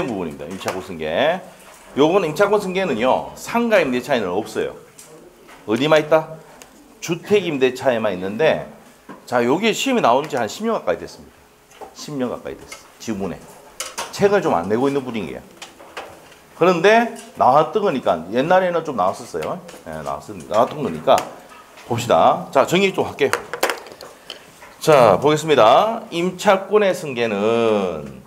부분입니다. 임차권 승계. 요거는 임차권 승계는요, 상가 임대차에는 없어요. 어디만 있다? 주택 임대차에만 있는데, 자, 요게 시험이 나온 지 한 10년 가까이 됐습니다. 10년 가까이 됐어. 지문에. 책을 좀 안 내고 있는 분위기예요. 그런데 나왔던 거니까, 옛날에는 좀 나왔었어요. 네, 나왔던 거니까 봅시다. 자, 정리 좀 할게요. 자, 보겠습니다. 임차권의 승계는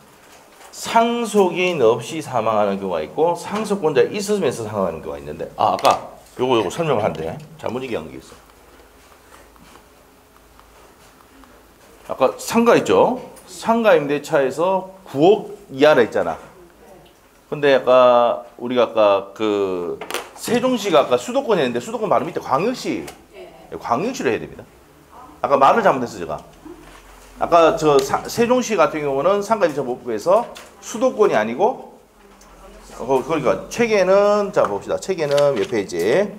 상속인 없이 사망하는 경우가 있고 상속권자 있으면서 사망하는 경우가 있는데, 아까 요거 설명을 하는데 잘못 얘기한 게 있어. 아까 상가 있죠? 상가 임대차에서 9억 이하라 했잖아. 근데 아까 우리가 그 세종시가 아까 수도권이 했는데 수도권 바로 밑에 광역시로 해야 됩니다. 아까 말을 잘못했어 제가. 아까 저 세종시 같은 경우는 상가임대차보호법에서 수도권이 아니고 그러니까 책에는 자 봅시다. 책에는 몇 페이지?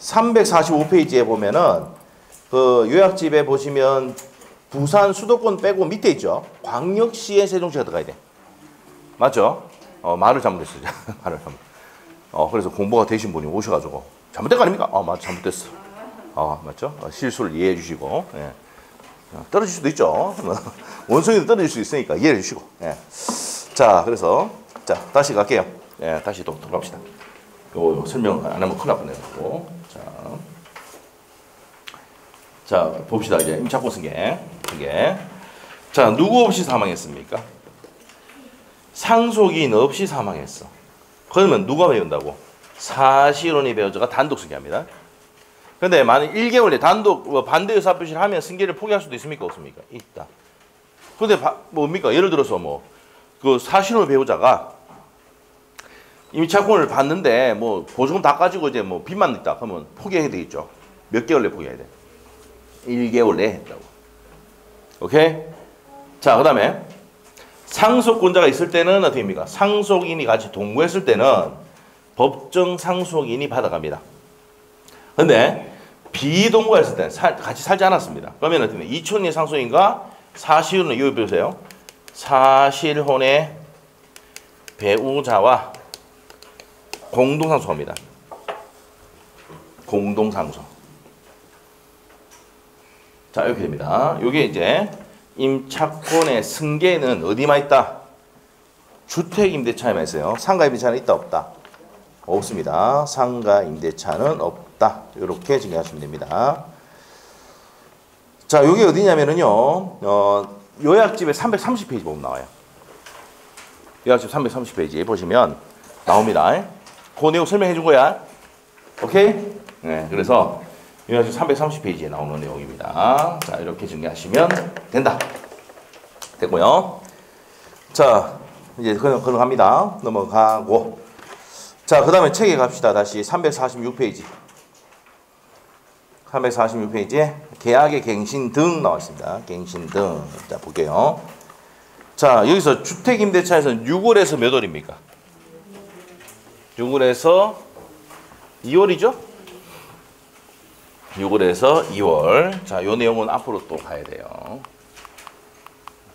345페이지에 보면은 그 요약집에 보시면 부산 수도권 빼고 밑에 있죠. 광역시에 세종시가 들어가야 돼. 맞죠? 말을 잘못했어요. 말을 잘못. 그래서 공부가 되신 분이 오셔가지고 잘못된 거 아닙니까? 맞 잘못됐어. 맞죠? 실수를 이해해 주시고. 예. 떨어질 수도 있죠. 원숭이도 떨어질 수 있으니까 이해해 주시고. 예. 자, 그래서 자 다시 갈게요. 예, 다시 또 들어갑시다. 요 설명 안 하면 큰일 날 뻔해가지고. 자, 봅시다. 이제 임차권 승계. 자, 누구 없이 사망했습니까? 상속인 없이 사망했어. 그러면 누가 배운다고? 사실혼이 배우자가 단독 승계합니다. 근데 만약 1개월 내 단독 반대 의사 표시를 하면 승계를 포기할 수도 있습니까? 없습니까? 있다. 근데 뭡니까? 예를 들어서 그 사실혼 배우자가 임차권을 받는데 보조금 다 가지고 이제 빚만 있다. 그러면 포기해야 되겠죠. 몇 개월 내 포기해야 돼? 1개월 내에 했다고. 오케이? 자, 그 다음에 상속권자가 있을 때는 어떻게 됩니까? 상속인이 같이 동거했을 때는 법정 상속인이 받아갑니다. 근데 비동거했을 때는 같이 살지 않았습니다. 그러면 어떻게 됩니까? 이촌의 상속인과 사실혼의 이거 보세요. 사실혼의 배우자와 공동상속합니다. 공동상속. 자, 이렇게 됩니다. 이게 이제 임차권의 승계는 어디만 있다? 주택임대차에만 있어요. 상가임대차는 있다 없다? 없습니다. 상가임대차는 없다. 이렇게 정리하시면 됩니다. 자, 이게 어디냐면은요. 요약집에 330페이지 보면 나와요. 요약집 330페이지 보시면 나옵니다. 그 내용 설명해 준 거야. 오케이? 네, 그래서 요약집 330페이지에 나오는 내용입니다. 자, 이렇게 정리하시면 된다. 됐고요. 자, 이제 그럼 갑니다. 넘어가고. 자, 그 다음에 책에 갑시다. 다시 346페이지. 346페이지에 계약의 갱신 등 나왔습니다. 갱신 등. 자, 볼게요. 자, 여기서 주택임대차에서는 6월에서 몇 월입니까? 6월에서 2월이죠? 6월에서 2월. 자, 요 내용은 앞으로 또 가야 돼요.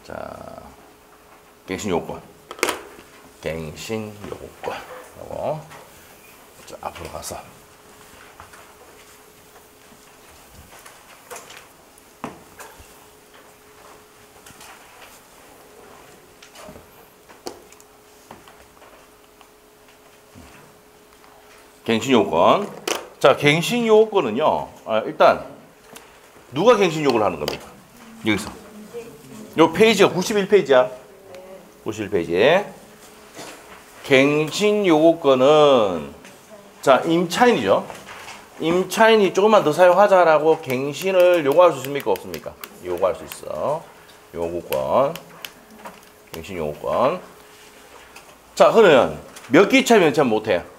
자, 갱신 요건. 갱신 요건. 요거. 자, 앞으로 가서. 갱신 요건. 자, 갱신 요건은요. 일단 누가 갱신 요구를 하는 겁니까? 여기서. 요 페이지가 91페이지야. 91페이지에 갱신 요구권은 자, 임차인이죠. 임차인이 조금만 더 사용하자라고 갱신을 요구할 수 있습니까? 없습니까? 요구할 수 있어. 요구권. 갱신 요구권. 자, 그러면 몇 기 이차면 참 못해요?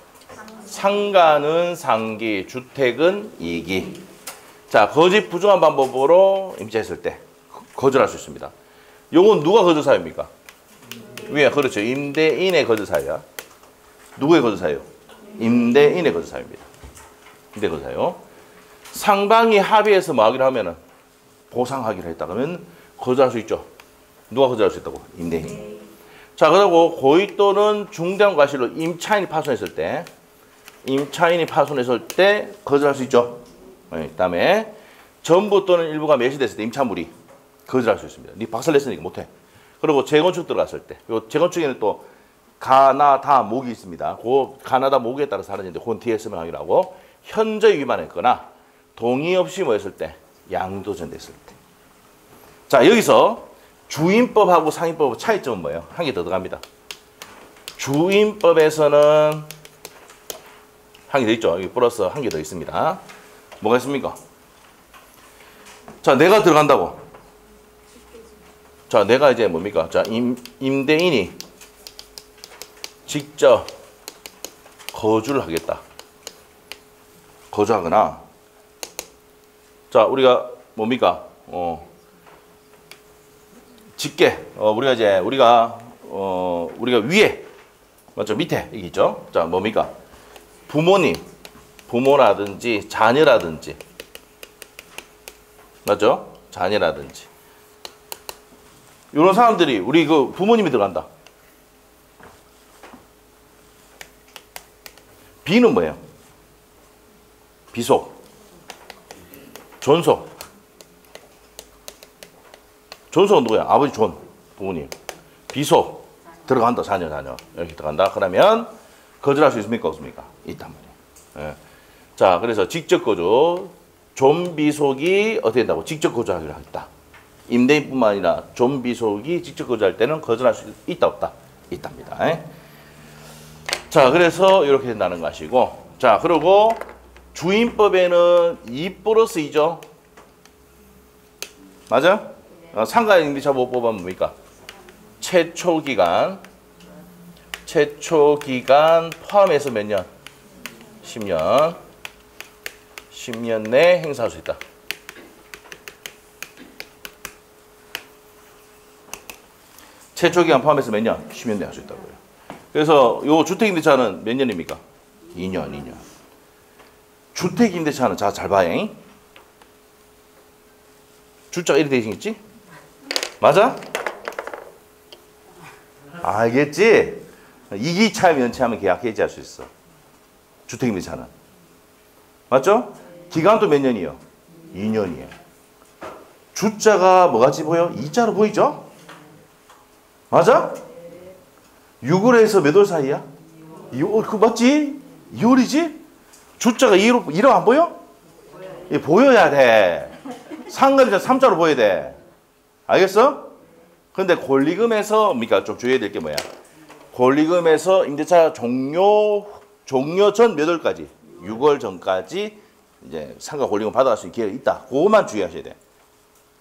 상가는 상기, 주택은 2기. 자, 거짓 부정한 방법으로 임차했을 때 거절할 수 있습니다. 요건 누가 거절 사유입니까? 위에 그렇죠. 임대인의 거절 사유야. 누구의 거절 사유? 임대인의 거절 사유입니다. 임대 거절 사유. 상방이 합의해서 뭐 하기로 하면은 보상하기로 했다 그러면 거절할 수 있죠. 누가 거절할 수 있다고? 임대인. 자, 그리고 고의 또는 중대한 과실로 임차인이 파손했을 때, 거절할 수 있죠. 네, 그다음에 전부 또는 일부가 매시됐을 때 임차물이 거절할 수 있습니다. 네 박살냈으니까 못해. 그리고 재건축 들어갔을 때, 요 재건축에는 또 가나다 목이 있습니다. 그 가나다 목에 따라서 다른데 그건 뒤에 설명하기로 하고, 현저히 위반했거나 동의 없이 뭐 했을 때, 양도전됐을 때. 자, 여기서 주임법하고 상임법 차이점은 뭐예요? 한 개 더 들어갑니다. 주임법에서는 한 개 더 있죠. 여기 플러스 한 개 더 있습니다. 뭐가 있습니까? 자, 내가 들어간다고. 자, 내가 이제 뭡니까? 자, 임대인이 직접 거주를 하겠다. 거주하거나. 자, 우리가 뭡니까? 직계. 우리가 위에, 맞죠? 밑에 이게 있죠. 자, 뭡니까? 부모라든지 자녀라든지, 맞죠? 자녀라든지 이런 사람들이 우리 그 부모님이 들어간다. B는 뭐예요? 비속, 존속. 존속은 누구야? 아버지 존, 부모님. 비속 들어간다. 자녀 이렇게 들어간다. 그러면 거절할 수 있습니까? 없습니까? 있단 말이에요. 예. 자, 그래서 직접 거주, 존비속이 어떻게 된다고? 직접 거주하기로 하겠다. 임대인뿐만 아니라 존비속이 직접 거주할 때는 거절할 수 있다 없다? 있답니다. 예. 자, 그래서 이렇게 된다는 것이고, 자, 그리고 주임법에는 2 플러스 2죠. 맞아? 상가 임대차 보호법은 뭡니까? 최초 기간 포함해서 몇 년? 10년. 10년 내에 행사할 수 있다. 최초 기간 포함해서 몇 년? 10년 내에 할 수 있다고요. 그래서 요 주택임대차는 몇 년입니까? 2년. 주택임대차는 잘 봐잉. 주자가 이렇게 되어 있겠지? 맞아? 알겠지? 이기차임 연체하면 계약 해지할 수 있어. 주택임대차는. 맞죠? 기간도 몇 년이요? 2년이에요. 주자가 뭐같이 보여? 이자로 보이죠? 맞아? 6월 해서 몇 월 사이야? 2월, 그거 맞지? 2월이지? 주자가 2로 안 보여? 보여야 돼. 상가임대차 3자로 보여야 돼. 알겠어? 근데 권리금에서, 그러니까 좀 주의해야 될 게 뭐야? 권리금에서 임대차 종료 전 몇 월까지? 6월 전까지 이제 상가 권리금 받아갈 수 있는 기회가 있다. 그것만 주의하셔야 돼.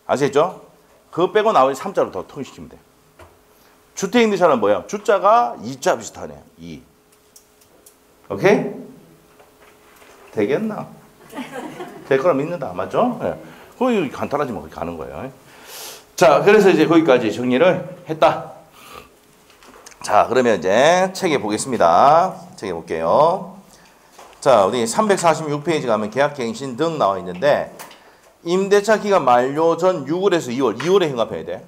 아시겠죠? 그거 빼고 나머지 3자로 더 통일시키면 돼. 주택임대차는 뭐야? 주자가 2자 비슷하네. 2. 오케이? 되겠나? 될 거라 믿는다. 맞죠? 네. 거기 간단하지만 거기 가는 거예요. 자, 그래서 이제 거기까지 정리를 했다. 자, 그러면 이제 책에 보겠습니다. 책에 볼게요. 자, 우리 346페이지 가면 계약갱신 등 나와 있는데, 임대차 기간 만료 전 6월에서 2월, 2월에 현금화해야 돼.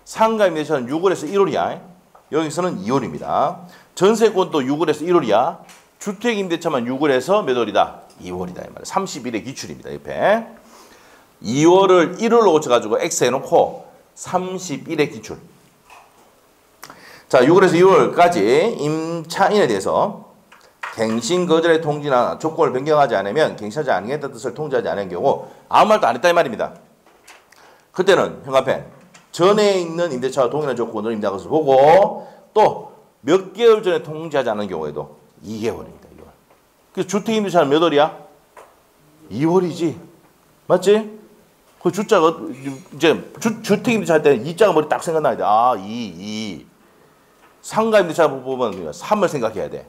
상가 임대차는 6월에서 1월이야. 여기서는 2월입니다. 전세권도 6월에서 1월이야. 주택 임대차만 6월에서 몇 월이다? 2월이다. 이 말이야. 30일의 기출입니다. 옆에. 2월을 1월로 고쳐가지고 X 해놓고 30일의 기출. 자, 6월에서 2월까지 임차인에 대해서 갱신 거절의 통지나 조건을 변경하지 않으면 갱신하지 않겠다는 뜻을 통지하지 않은 경우 아무 말도 안 했다 이 말입니다. 그때는 현관펜 전에 있는 임대차와 동일한 조건으로 임대한 것을 보고 또 몇 개월 전에 통지하지 않은 경우에도 2개월입니다. 2월. 그래서 주택임대차는 몇 월이야? 2월이지. 맞지? 그 주자가 이제 주택임대차 할 때 이자가 머리 딱 생각나야 돼. 아, 2. 상가임대차 보면 3을 생각해야 돼.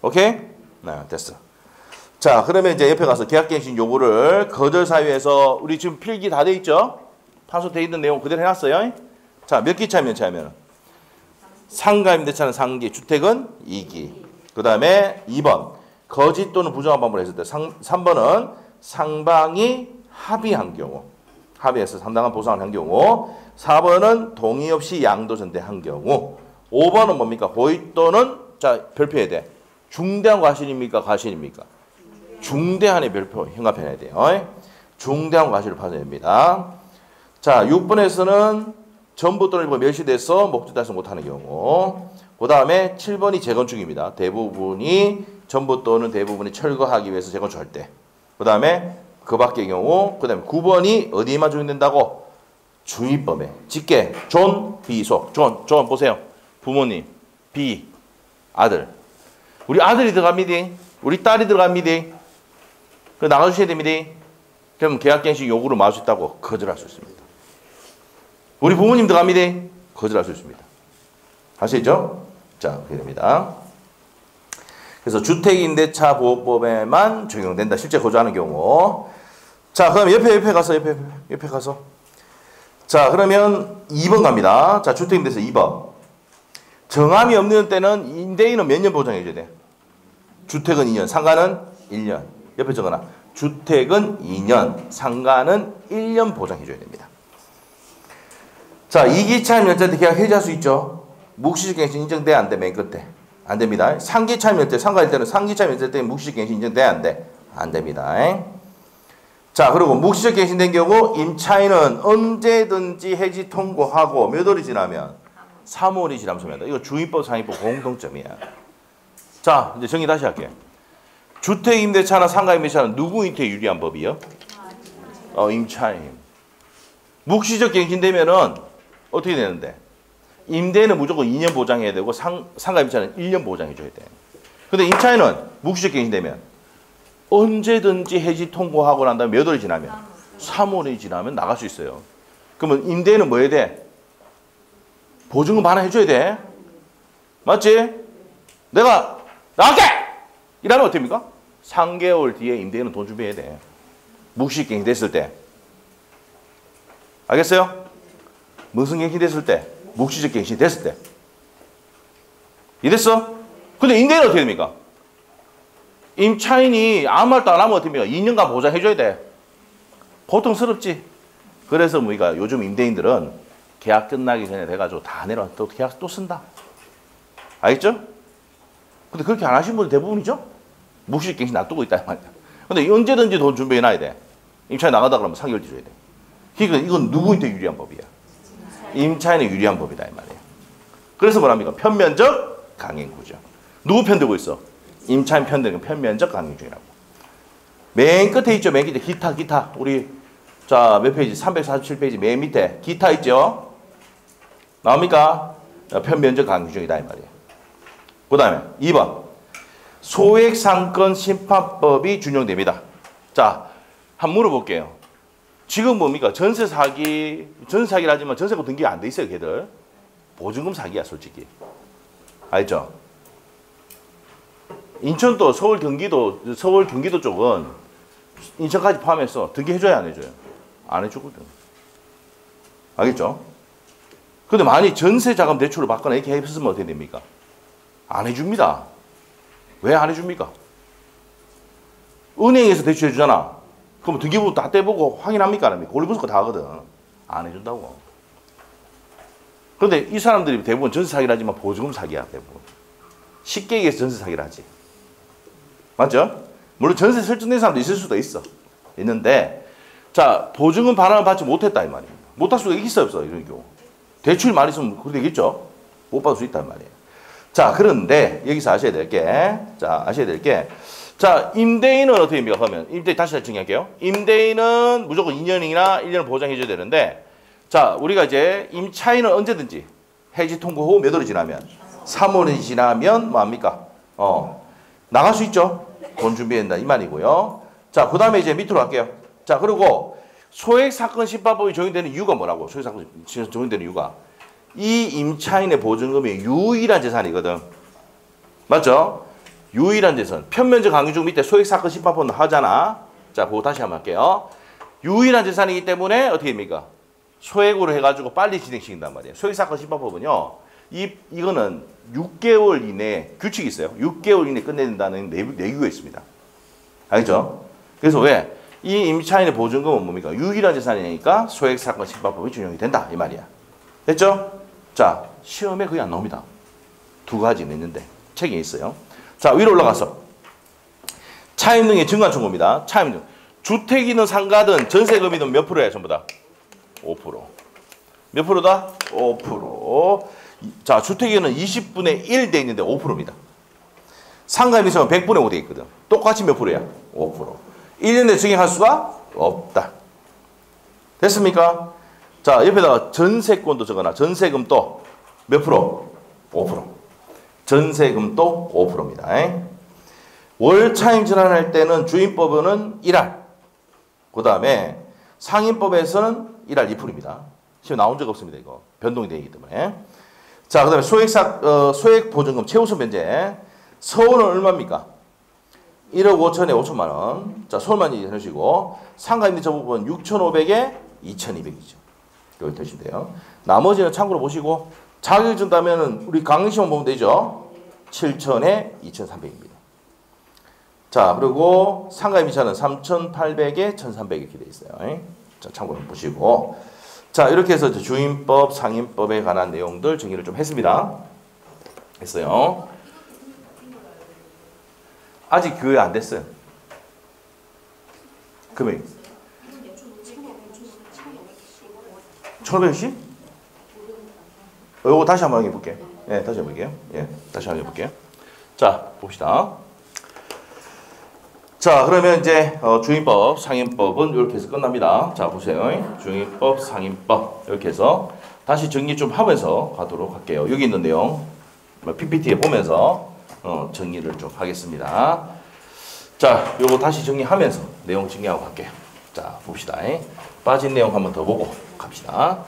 오케이? 네, 됐어. 자, 그러면 이제 옆에 가서 계약갱신 요구를 거절 사유에서 우리 지금 필기 다 돼 있죠? 판소돼 있는 내용 그대로 해놨어요. 자, 몇 기 차면 차면? 상가임대차는 상기, 주택은 2기. 그 다음에 2번 거짓 또는 부정한 방법을 했을 때 3번은 상방이 합의한 경우, 합의해서 상당한 보상을 한 경우, 4번은 동의 없이 양도 전대한 경우, 5번은 뭡니까? 고의 또는 자 별표해야 돼. 중대한 과실입니까? 과실입니까? 중대한의 별표 현관편해야 돼요. 중대한 과실을 파셔야 됩니다. 자 6번에서는 전부 또는 일부 멸시돼서 목적 달성 못하는 경우. 그 다음에 7번이 재건축입니다. 대부분이 전부 또는 대부분이 철거하기 위해서 재건축할 때. 그 다음에 그 밖의 경우. 그 다음에 9번이 어디에만 적용된다고? 주의법에. 직계, 존, 비속. 존 보세요. 부모님, 비, 아들. 우리 아들이 들어갑니다. 우리 딸이 들어갑니다. 그 나가주셔야 됩니다. 그럼 계약갱신 요구를 막을 수 있다고? 거절할 수 있습니다. 우리 부모님 들어갑니다. 거절할 수 있습니다. 아시죠? 자, 그렇게 됩니다. 그래서 주택임대차 보호법에만 적용된다. 실제 거주하는 경우. 자, 그럼 옆에 가서. 자, 그러면 2번 갑니다. 자, 주택임대차 2번. 정함이 없는 때는 임대인은 몇 년 보장해줘야 돼? 주택은 2년, 상가는 1년. 옆에 적어놔. 주택은 2년, 상가는 1년 보장해줘야 됩니다. 자, 이기차임 연장 때 계약 해지할 수 있죠? 묵시적갱신 인정돼? 안 돼? 맨 끝에. 안 됩니다. 상기차임 연장 때, 상가일 때는 상기차임 연장 때 묵시적갱신 인정돼? 안 돼? 안 됩니다. 자, 그리고 묵시적갱신 된 경우 임차인은 언제든지 해지 통고하고 몇 월이 지나면? 3월이 지나면 소멸한다. 이거 주임법, 상임법 공통점이야. 자, 이제 정리 다시 할게요. 주택임대차나 상가임대차는 누구한테 유리한 법이요? 임차인. 묵시적 갱신되면은 어떻게 되는데? 임대인은 무조건 2년 보장해야 되고 상가임차는 1년 보장해줘야 돼. 근데 임차인은 묵시적 갱신되면 언제든지 해지 통고하고 난 다음에 몇 월이 지나면? 3월이 지나면 나갈 수 있어요. 그러면 임대인은 뭐 해야 돼? 보증금 반환해줘야 돼. 맞지? 내가 나갈게! 이러면 어떻게 됩니까? 3개월 뒤에 임대인은 돈 준비해야 돼. 묵시적 갱신 됐을 때. 알겠어요? 무슨 갱신 됐을 때? 묵시적 갱신 됐을 때. 이해됐어? 근데 임대인은 어떻게 됩니까? 임차인이 아무 말도 안 하면 어떻게 됩니까? 2년간 보장해줘야 돼. 고통스럽지? 그래서 우리가 요즘 임대인들은 계약 끝나기 전에 돼가지고 다 내려 또 계약 또 쓴다. 알겠죠? 근데 그렇게 안 하신 분이 대부분이죠? 묵시적 갱신 놔두고 있다 말이야. 근데 언제든지 돈 준비해놔야 돼. 임차인 나가다 그러면 3개월 뒤줘야 돼. 그러니까 이건 누구한테 유리한 법이야? 임차인에 유리한 법이다 이 말이에요. 그래서 뭐랍니까? 편면적 강행구죠. 누구 편 들고 있어? 임차인 편 들고 편면적 강행중이라고. 맨 끝에 있죠. 맨 끝에 기타. 우리 자 몇 페이지? 347페이지 맨 밑에 기타 있죠? 나옵니까? 편면적 강행중이다 이 말이에요. 그 다음에 2번 소액상권 심판법이 준용됩니다. 자, 한번 물어볼게요. 지금 뭡니까? 전세 사기라지만 전세금 등기 안 돼 있어요, 걔들. 보증금 사기야, 솔직히. 알죠? 인천도 서울 경기도 쪽은 인천까지 포함해서 등기해줘야 안 해줘요? 안 해주거든. 알겠죠? 근데 만약 전세 자금 대출을 받거나 이렇게 했으면 어떻게 됩니까? 안 해줍니다. 왜 안 해줍니까? 은행에서 대출해주잖아. 그럼 등기부 다 떼보고 확인합니까? 안 합니까? 권리분석 다 하거든. 안 해준다고. 그런데 이 사람들이 대부분 전세 사기를 하지만 보증금 사기야, 대부분. 쉽게 얘기해서 전세 사기를 하지. 맞죠? 물론 전세 설정된 사람도 있을 수도 있는데, 자, 보증금 반환을 받지 못했다, 이 말이에요. 못할 수가 있어, 없어, 이런 경우. 대출 많이 있으면 그렇게 되겠죠? 못 받을 수 있단 말이에요. 자, 그런데 여기서 아셔야 될 게, 자, 임대인은 어떻게 됩니까? 그러면 임대인 다시 정리할게요. 임대인은 무조건 2년이나 1년을 보장해줘야 되는데, 자, 우리가 이제 임차인은 언제든지 해지 통고 후 몇 월이 지나면 3월이 지나면 뭐합니까? 나갈 수 있죠. 돈 준비한다 이 말이고요. 자, 그다음에 이제 밑으로 갈게요. 자, 그리고 소액사건 심판법이 적용되는 이유가 뭐라고? 소액사건 적용되는 이유가 이 임차인의 보증금이 유일한 재산이거든. 맞죠? 유일한 재산. 편면적 강요중 밑에 소액사건 심판법은 하잖아. 자, 그거 다시 한번 할게요. 유일한 재산이기 때문에 어떻게 됩니까? 소액으로 해가지고 빨리 진행시킨단 말이에요. 소액사건 심판법은요. 이거는 6개월 이내에 규칙이 있어요. 6개월 이내에 끝내야 된다는 내규가 있습니다. 알겠죠? 그래서 왜? 이 임차인의 보증금은 뭡니까? 유일한 재산이니까 소액사건 심판법이 준용이 된다. 이 말이야. 됐죠? 자, 시험에 거의 안 나옵니다. 두 가지는 있는데 책에 있어요. 자, 위로 올라가서 차임 등의 증가충고입니다. 차임 등. 주택이든 상가든 전세금이든 몇 프로야 전부 다? 5%. 몇 프로다? 5%. 자, 주택에는 20분의 1 돼 있는데 5%입니다. 상가에 비해서 100분의 5 돼 있거든. 똑같이 몇 프로야? 5%. 1년 내에 증액할 수가 없다. 됐습니까? 자, 옆에다가 전세권도 적어놔. 전세금도 몇 프로? 5%. 전세금도 5%입니다. 월 차임 전환할 때는 주임법은 1할. 그 다음에 상임법에서는 1할 2%입니다. 지금 나온 적 없습니다. 이거 변동이 되기 때문에. 자, 그 다음에 소액보증금 최우선 면제. 서울은 얼마입니까? 1억 5천에 5천만 원. 자, 서울만 해주시고 상가임대 저 부분 6,500에 2,200이죠. 여기 되신대요. 나머지는 참고로 보시고 자격 준다면은 우리 강의시험 보면 되죠. 7,000에 2,300입니다. 자, 그리고 상가임 이차는 3,800에 1,300 이렇게 돼 있어요. 자, 참고로 보시고. 자, 이렇게 해서 주임법, 상임법에 관한 내용들 정리를 좀 했습니다. 했어요. 아직 그게 안 됐어요. 금액. 1,500씩? 요거 다시 한번 해볼게요. 예, 다시 해볼게요. 예, 다시 한번 해볼게요. 자, 봅시다. 자, 그러면 이제 주임법, 상임법은 이렇게 해서 끝납니다. 자, 보세요. 주임법, 상임법 이렇게 해서 다시 정리 좀 하면서 가도록 할게요. 여기 있는 내용 PPT에 보면서 정리를 좀 하겠습니다. 자, 요거 다시 정리하면서 내용 정리하고 갈게요. 자, 봅시다. 빠진 내용 한번 더 보고 갑시다.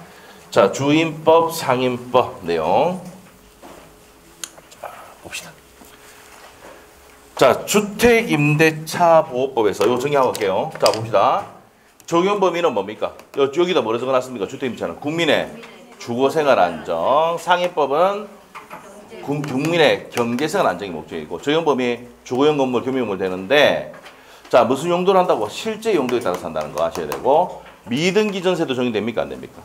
자, 주임법, 상임법 내용. 자, 봅시다. 자, 주택임대차보호법에서 이거 정리하고 갈게요. 자, 봅시다. 적용 범위는 뭡니까? 여기다 뭐라 적어놨습니까? 주택임대차는 국민의 주거생활 안정. 상임법은 국민의 경제생활 안정이 목적이고, 적용 범위 주거용 건물, 겸용건물 되는데, 자, 무슨 용도를 한다고? 실제 용도에 따라서 한다는 거 아셔야 되고, 미등기 전세도 적용됩니까? 안 됩니까?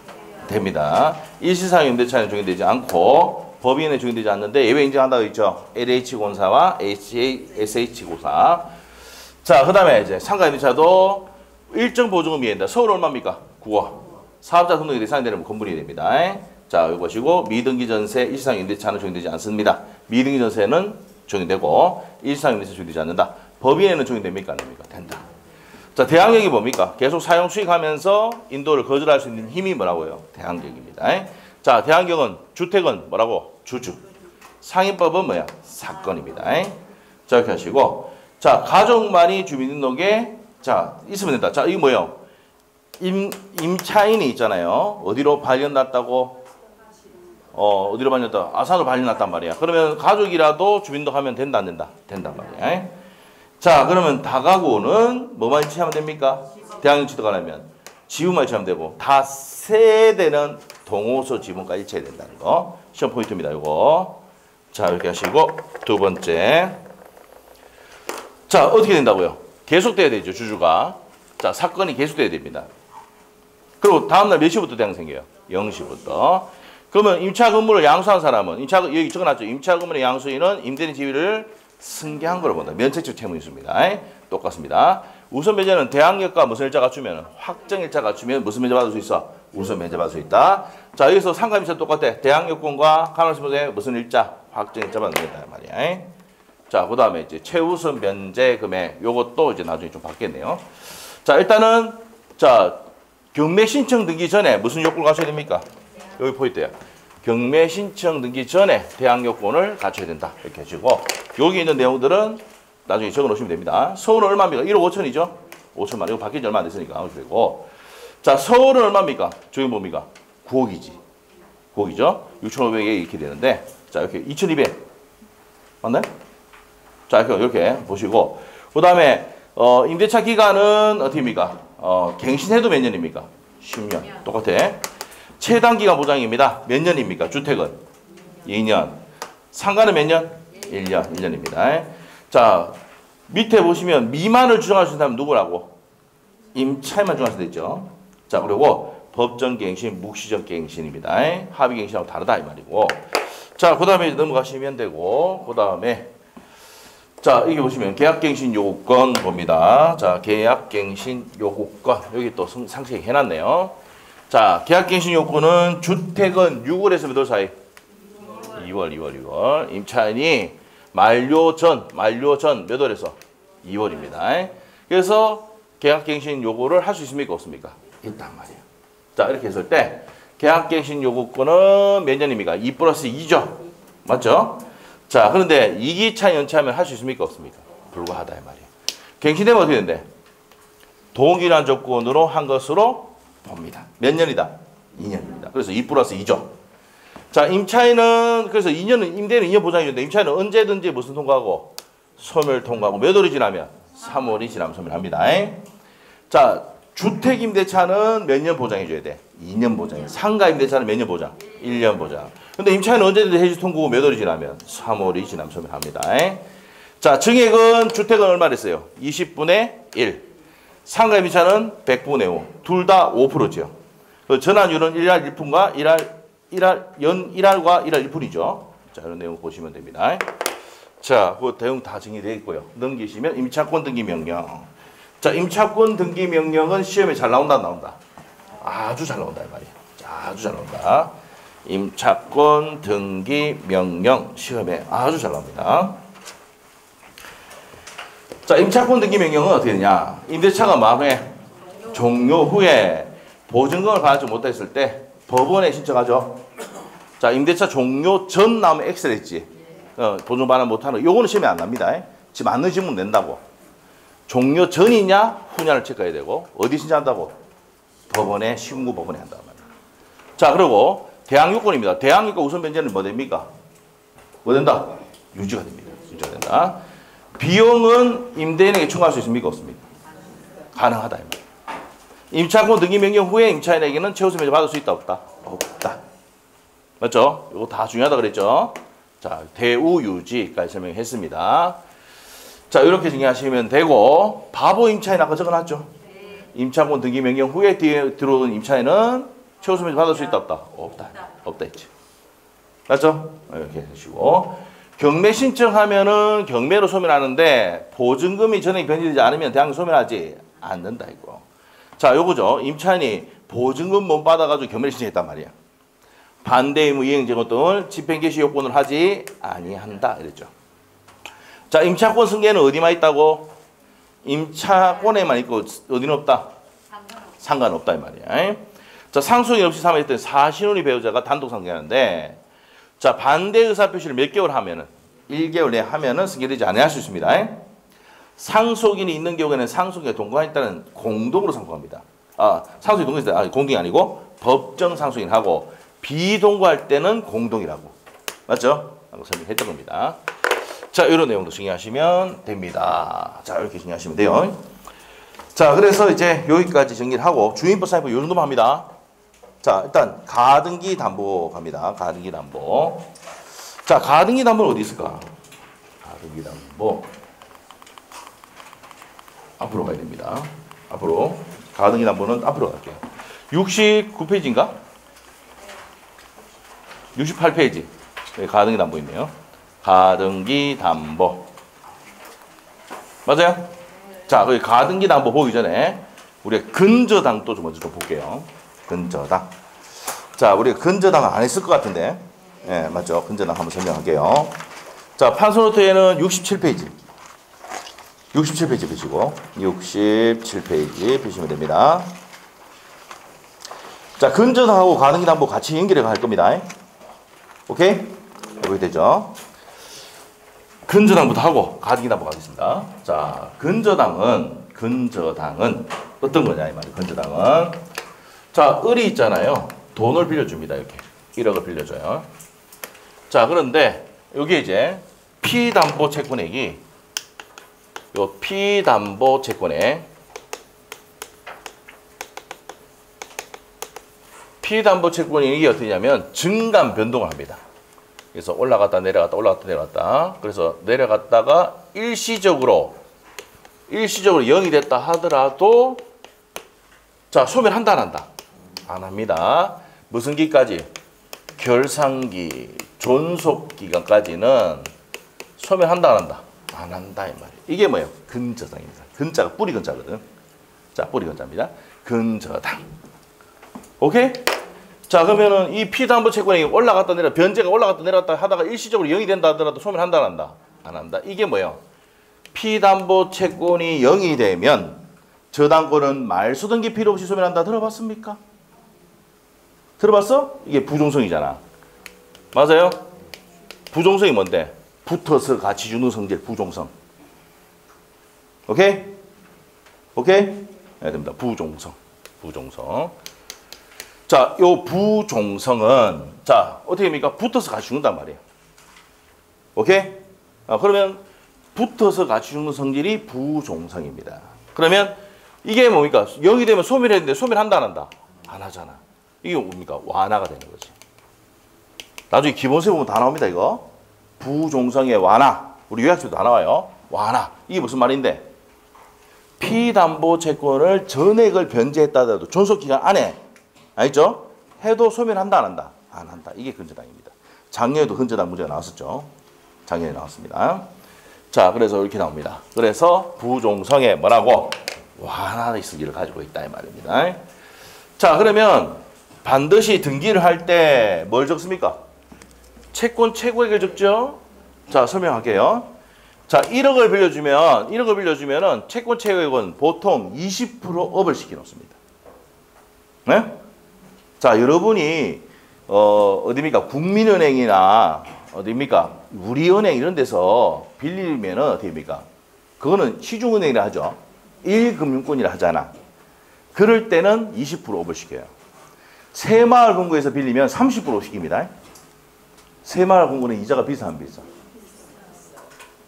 됩니다. 일시상 임대차는 적용되지 않고, 법인에 적용되지 않는데 예외 인정한다고 있죠. LH공사와 SH공사. 자, 그 다음에 이제 상가 임대차도 일정 보증금이 된다. 서울 얼마입니까? 9억. 사업자 등록이 대상이 되는 건물이 됩니다. 자, 이것이고 미등기 전세, 일시상 임대차는 적용되지 않습니다. 미등기 전세는 적용되고 일시상 임대차 적용되지 않는다. 법인에는 적용됩니까? 안 됩니까? 된다. 자, 대항력이 뭡니까? 계속 사용 수익하면서 인도를 거절할 수 있는 힘이 뭐라고요? 대항력입니다. 자, 대항력은 주택은 뭐라고? 주주. 상임법은 뭐야? 사건입니다. 자, 이렇게 하시고, 자, 가족만이 주민등록에 자 있으면 된다. 자, 이게 뭐예요? 임차인이 있잖아요. 어디로 발견났다고? 어디로 발견났다? 아산으로 발견났단 말이야. 그러면 가족이라도 주민등록하면 된다, 안 된다? 된단 말이야. 자, 그러면 다가구는 뭐만 일치하면 됩니까? 대항력 취득하려면 지분만 일치하면 되고, 다 세대는 동호서 지분까지 일치해야 된다는 거. 시험 포인트입니다. 이거. 자, 이렇게 하시고 두 번째. 자, 어떻게 된다고요? 계속돼야 되죠, 주주가. 자, 사건이 계속돼야 됩니다. 그리고 다음날 몇 시부터 대항 생겨요? 0시부터. 그러면 임차 건물을 양수한 사람은 여기 적어놨죠. 임차 건물의 양수인은 임대인 지위를 승계한 거로 본다. 면책적 채무인수입니다. 똑같습니다. 우선 면제는 대항력과 무슨 일자 갖추면 확정 일자 갖추면 무슨 면제 받을 수 있어? 우선 면제 받을 수 있다. 자, 여기서 상가임차 똑같아. 대항력권과 가물신분의 무슨 일자? 확정 일자 받는 거다 말이야. 자, 그 다음에 이제 최우선 면제 금액 요것도 이제 나중에 좀 받겠네요. 자, 일단은 자, 경매 신청 등기 전에 무슨 요건을 갖춰야 됩니까? 여기 포인트야. 경매 신청 등기 전에 대항력권을 갖춰야 된다. 이렇게 해주고 여기 있는 내용들은 나중에 적어 놓으시면 됩니다. 서울은 얼마입니까? 1억 5천이죠? 5천만. 이거 바뀐 지 얼마 안 됐으니까. 그리고 자, 서울은 얼마입니까? 적용 범위가 9억이지. 9억이죠? 6,500에 이렇게 되는데 자, 이렇게 2,200. 맞나요? 자, 이렇게 보시고 그 다음에 임대차 기간은 어떻게입니까? 갱신해도 몇 년입니까? 10년. 똑같아. 최단 기간 보장입니다. 몇 년입니까? 주택은 2년. 상가는 몇 년? 1년. 1년입니다. 자, 밑에 보시면 미만을 주장할 수 있는 사람은 누구라고? 임차인만 주장할 수 있죠. 자, 그리고 법정 갱신, 묵시적 갱신입니다. 합의 갱신하고 다르다 이 말이고. 자, 그 다음에 넘어가시면 되고, 그 다음에 자, 여기 보시면 계약갱신 요구권 봅니다. 자, 계약갱신 요구권. 여기 또 상세히 해놨네요. 자, 계약갱신 요구는 주택은 6월에서 몇 월 사이? 2월. 임차인이 만료 전 몇 월에서? 2월입니다. 그래서 계약갱신 요구를 할 수 있습니까? 없습니까? 있단 말이에요. 자, 이렇게 했을 때 계약갱신 요구권은 몇 년입니까? 2 플러스 2죠. 맞죠? 자, 그런데 2기차 연체하면 할 수 있습니까? 없습니까? 불가하다 이 말이에요. 갱신되면 어떻게 된대? 동일한 조건으로 한 것으로 봅니다. 몇 년이다? 2년입니다. 그래서 2 플러스 2죠. 자, 임차인은 그래서 2년은 임대는 2년 보장이었는데 임차인은 언제든지 무슨 통과하고? 소멸 통과하고 몇 월이 지나면? 3월이 지나면 소멸합니다. 자, 주택임대차는 몇 년 보장해줘야 돼? 2년 보장. 상가임대차는 몇 년 보장? 1년 보장. 근데 임차인은 언제든지 해지 통보고 몇 월이 지나면? 3월이 지나면 소멸합니다. 자, 증액은 주택은 얼마 됐어요? 20분의 1. 상가임대차는 100분의 5. 둘 다 5%죠. 전환율은 1할 1푼과 1할과 1할 1푼이죠. 자, 이런 내용 보시면 됩니다. 자, 그 내용 다 정리되어 있고요. 넘기시면 임차권 등기 명령. 자, 임차권 등기 명령은 시험에 잘 나온다, 안 나온다? 아주 잘 나온다, 이 말이에요. 아주 잘 나온다. 임차권 등기 명령 시험에 아주 잘 나옵니다. 자, 임차권 등기 명령은 어떻게 되냐? 임대차가 만회 종료 후에 보증금을 받지 못했을 때 법원에 신청하죠. 자, 임대차 종료 전 나오면 엑셀 했지. 보증 반환 못하는 요거는 시험에 안 납니다. 지금 맞는 질문 낸다고. 종료 전이냐 후냐를 체크해야 되고 어디 신청한다고? 법원에 신고법원에 한단 말이야. 자, 그리고 대항요건입니다. 대항요건 우선 변제는 뭐 됩니까? 뭐 된다? 유지가 됩니다. 유지가 된다. 비용은 임대인에게 청구할 수 있습니까? 없습니까? 가능하다. 임차권 등기 명령 후에 임차인에게는 최우선 변제 받을 수 있다? 없다? 없다. 맞죠? 이거 다 중요하다 그랬죠? 자, 대우 유지까지 설명했습니다. 자, 이렇게 정리하시면 되고, 바보 임차인 아까 적어놨죠? 임차권 등기 명령 후에 뒤에 들어오는 임차인은 최우선 변제 받을 수 있다? 없다? 없다. 없다 했지. 맞죠? 이렇게 해주시고. 경매 신청하면은 경매로 소멸하는데 보증금이 전액 변제되지 않으면 대항 소멸하지 않는다 이거. 자, 요거죠. 임차인이 보증금 못 받아가지고 경매를 신청했단 말이야. 반대 의무 이행 제공 등을 집행 개시 요건을 하지 아니한다 이랬죠. 자, 임차권 승계는 어디만 있다고? 임차권에만 있고 어디는 없다? 상관없다 이 말이야. 자, 상속인 없이 사망했던 사신혼의 배우자가 단독 상계하는데, 자, 반대 의사 표시를 몇 개월 하면은 1개월 내에 하면은 승계되지 않을 수 있습니다. 상속인이 있는 경우에는 상속인과 동거하였다는 공동으로 상속합니다. 상속인 동거했을 때 공동이 아니고 법정 상속인하고 비동거할 때는 공동이라고. 맞죠? 라고 설명했던 겁니다. 자, 이런 내용도 정리하시면 됩니다. 자, 이렇게 정리하시면 돼요. 자, 그래서 이제 여기까지 정리를 하고 주인법 사인법 요 정도만 합니다. 자, 일단 가등기 담보 갑니다. 가등기 담보. 자, 가등기 담보는 어디 있을까? 가등기 담보. 앞으로 가야 됩니다. 앞으로. 가등기 담보는 앞으로 갈게요. 69페이지인가? 68페이지. 여기 가등기 담보 있네요. 가등기 담보. 맞아요? 자, 그 가등기 담보 보기 전에 우리가 근저당 또 먼저 좀 볼게요. 근저당. 자, 우리가 근저당은 안 했을 것 같은데. 예, 맞죠? 근저당 한번 설명할게요. 자, 판소노트에는 67페이지. 67페이지 보시고 67페이지 보시면 됩니다. 자, 근저당하고 가등기 담보 같이 연결해 갈 겁니다. 오케이? 여기 되죠? 근저당부터 하고 가등기 담보 가겠습니다. 자, 근저당은 어떤 거냐 이 말이에요. 근저당은 자, 을이 있잖아요. 돈을 빌려줍니다. 이렇게 1억을 빌려줘요. 자, 그런데 여기 이제 피담보 채권액이 요 피담보 채권액 피담보 채권액이 어떻게 되냐면 증감 변동을 합니다. 그래서 올라갔다 내려갔다 올라갔다 내려갔다. 그래서 내려갔다가 일시적으로 0이 됐다 하더라도 자, 소멸한다 안 한다? 안 합니다. 무슨 기까지? 결상기 존속 기간까지는 소멸한다 안 한다? 안 한다 이 말이에요. 이게 뭐예요? 근저당입니다. 근자가 뿌리 근자거든. 자, 뿌리 근자입니다. 근저당. 오케이? 자, 그러면은 이 피담보 채권이 올라갔다 내려 변제가 올라갔다 내려갔다 하다가 일시적으로 0이 된다 하더라도 소멸한다 안 한다? 안 한다. 이게 뭐예요? 피담보 채권이 0이 되면 저당권은 말소등기 필요 없이 소멸한다. 들어봤습니까? 들어봤어? 이게 부종성이잖아. 맞아요? 부종성이 뭔데? 붙어서 같이 주는 성질, 부종성. 오케이? 오케이? 네, 됩니다. 부종성. 부종성. 자, 요 부종성은, 자, 어떻게 됩니까? 붙어서 같이 죽는단 말이에요. 오케이? 그러면 붙어서 같이 죽는 성질이 부종성입니다. 그러면 이게 뭡니까? 0이 되면 소멸해야 되는데 소멸한다 안 한다? 안 하잖아. 이게 뭡니까? 완화가 되는 거지. 나중에 기본세 보면 다 나옵니다, 이거. 부종성의 완화. 우리 요약서도 다 나와요. 완화. 이게 무슨 말인데? 피담보 채권을 전액을 변제했다 하더라도 존속기간 안에, 알죠? 해도 소멸한다 안 한다? 안 한다. 이게 근저당입니다. 작년에도 근저당 문제가 나왔었죠. 작년에 나왔습니다. 자, 그래서 이렇게 나옵니다. 그래서 부종성의 뭐라고? 완화의 성질을 가지고 있다 이 말입니다. 자, 그러면 반드시 등기를 할 때 뭘 적습니까? 채권 최고액을 적죠. 자, 설명할게요. 자, 1억을 빌려주면은 채권 최고액은 보통 20% 업을 시켜 놓습니다. 네? 자, 여러분이 어디입니까? 국민은행이나 어디입니까? 우리은행 이런 데서 빌리면은 어디입니까? 그거는 시중은행이라 하죠. 1금융권이라 하잖아. 그럴 때는 20% 업을 시켜요. 새마을금고에서 빌리면 30% 시킵니다. 새마을금고는 이자가 비싸 안 비싸?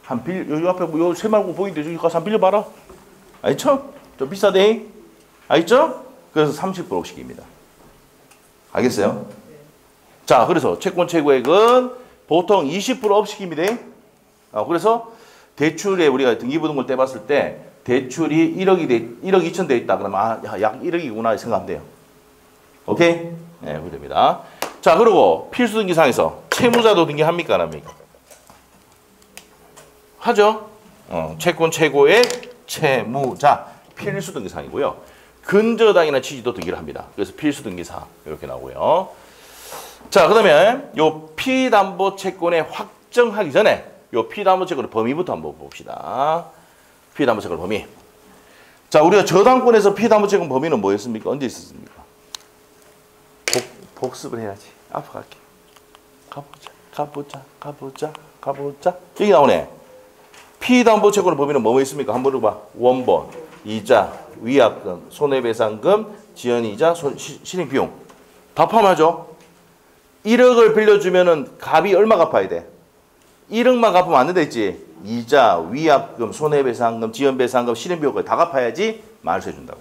여기 앞에 요 새마을금고 보이는데 저기 가서 한 빌려봐라. 알죠? 좀 비싸대. 알죠? 그래서 30% 시킵니다. 알겠어요? 자, 그래서 채권 최고액은 보통 20% 업 시킵니다. 그래서 대출에 우리가 등기부등본 떼봤을 때 대출이 1억 2천 돼 있다. 그러면 약 1억이구나 생각하면 돼요. 오케이? 네, 그렇게 됩니다. 자, 그리고 필수 등기상에서 채무자도 등기합니까? 안 합니까? 하죠? 채권 최고액 채무자 필수 등기사항이고요. 근저당이나 취지도 등기를 합니다. 그래서 필수 등기사 이렇게 나오고요. 자, 그러면 요 피담보 채권에 확정하기 전에 요 피담보 채권의 범위부터 한번 봅시다. 피담보 채권 범위. 자, 우리가 저당권에서 피담보 채권 범위는 뭐였습니까? 언제 있었습니까? 복습을 해야지. 앞으로 갈게. 가보자. 여기 나오네. 피담보 채권의 범위는 뭐뭐 있습니까? 한번 읽어봐. 원본, 이자, 위약금, 손해배상금, 지연이자, 실행비용. 다 포함하죠? 1억을 빌려주면은 값이 얼마 갚아야 돼? 1억만 갚으면 안 된다 했지? 이자, 위약금, 손해배상금, 지연배상금, 실행비용까지 다 갚아야지 말소해준다고.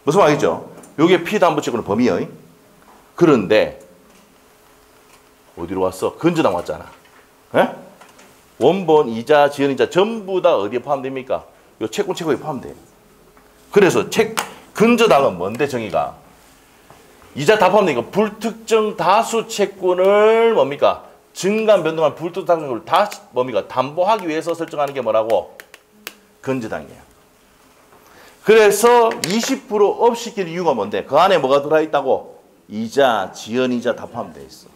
무슨 말이죠? 요게 피담보 채권의 범위예요. 그런데 어디로 왔어? 근저당 왔잖아. 에? 원본, 이자, 지연이자 전부 다 어디에 포함됩니까? 요 채권 최고에 포함돼요. 그래서 근저당은 뭔데 정의가? 이자 다 포함되니까 불특정 다수 채권을 뭡니까? 증감 변동한 불특정 다수 채권을 다 뭡니까? 담보하기 위해서 설정하는 게 뭐라고? 근저당이에요. 그래서 20% 업 시키는 이유가 뭔데? 그 안에 뭐가 들어있다고? 이자, 지연이자 다 포함되어 있어.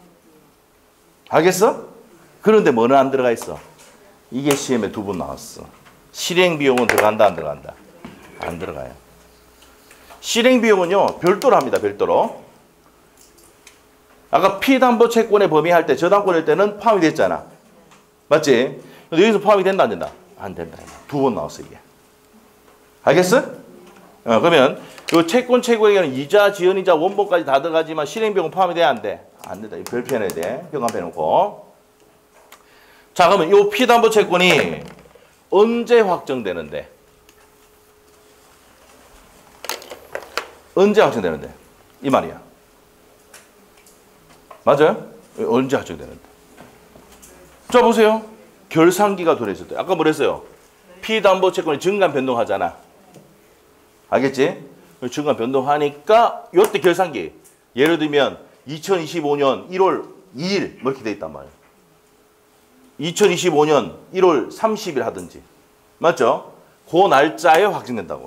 알겠어? 그런데 뭐는 안 들어가 있어? 이게 시험에 2번 나왔어. 실행비용은 들어간다 안 들어간다? 안 들어가요. 실행비용은요 별도로 합니다. 별도로. 아까 피담보 채권의 범위 할 때 저당권일 때는 포함이 됐잖아. 맞지? 근데 여기서 포함이 된다 안 된다? 안 된다. 2번 나왔어 이게. 알겠어? 그러면 요 채권 최고액에는 이자, 지연이자, 원본까지 다 들어가지만 실행비용은 포함이 돼야 안 돼? 안 된다. 별표 해놔야 돼. 병 앞에 놓고. 자, 그러면 요 피담보 채권이 언제 확정되는데? 언제 확정되는데? 이 말이야. 맞아요? 언제 확정되는데? 자, 보세요. 결산기가 돌아있을 때. 아까 뭐랬어요? 피담보 채권이 증감 변동하잖아. 알겠지? 증감 변동하니까 요때 결산기. 예를 들면 2025년 1월 2일 뭐 이렇게 돼 있단 말이에요. 2025년 1월 30일 하든지. 맞죠? 그 날짜에 확진된다고.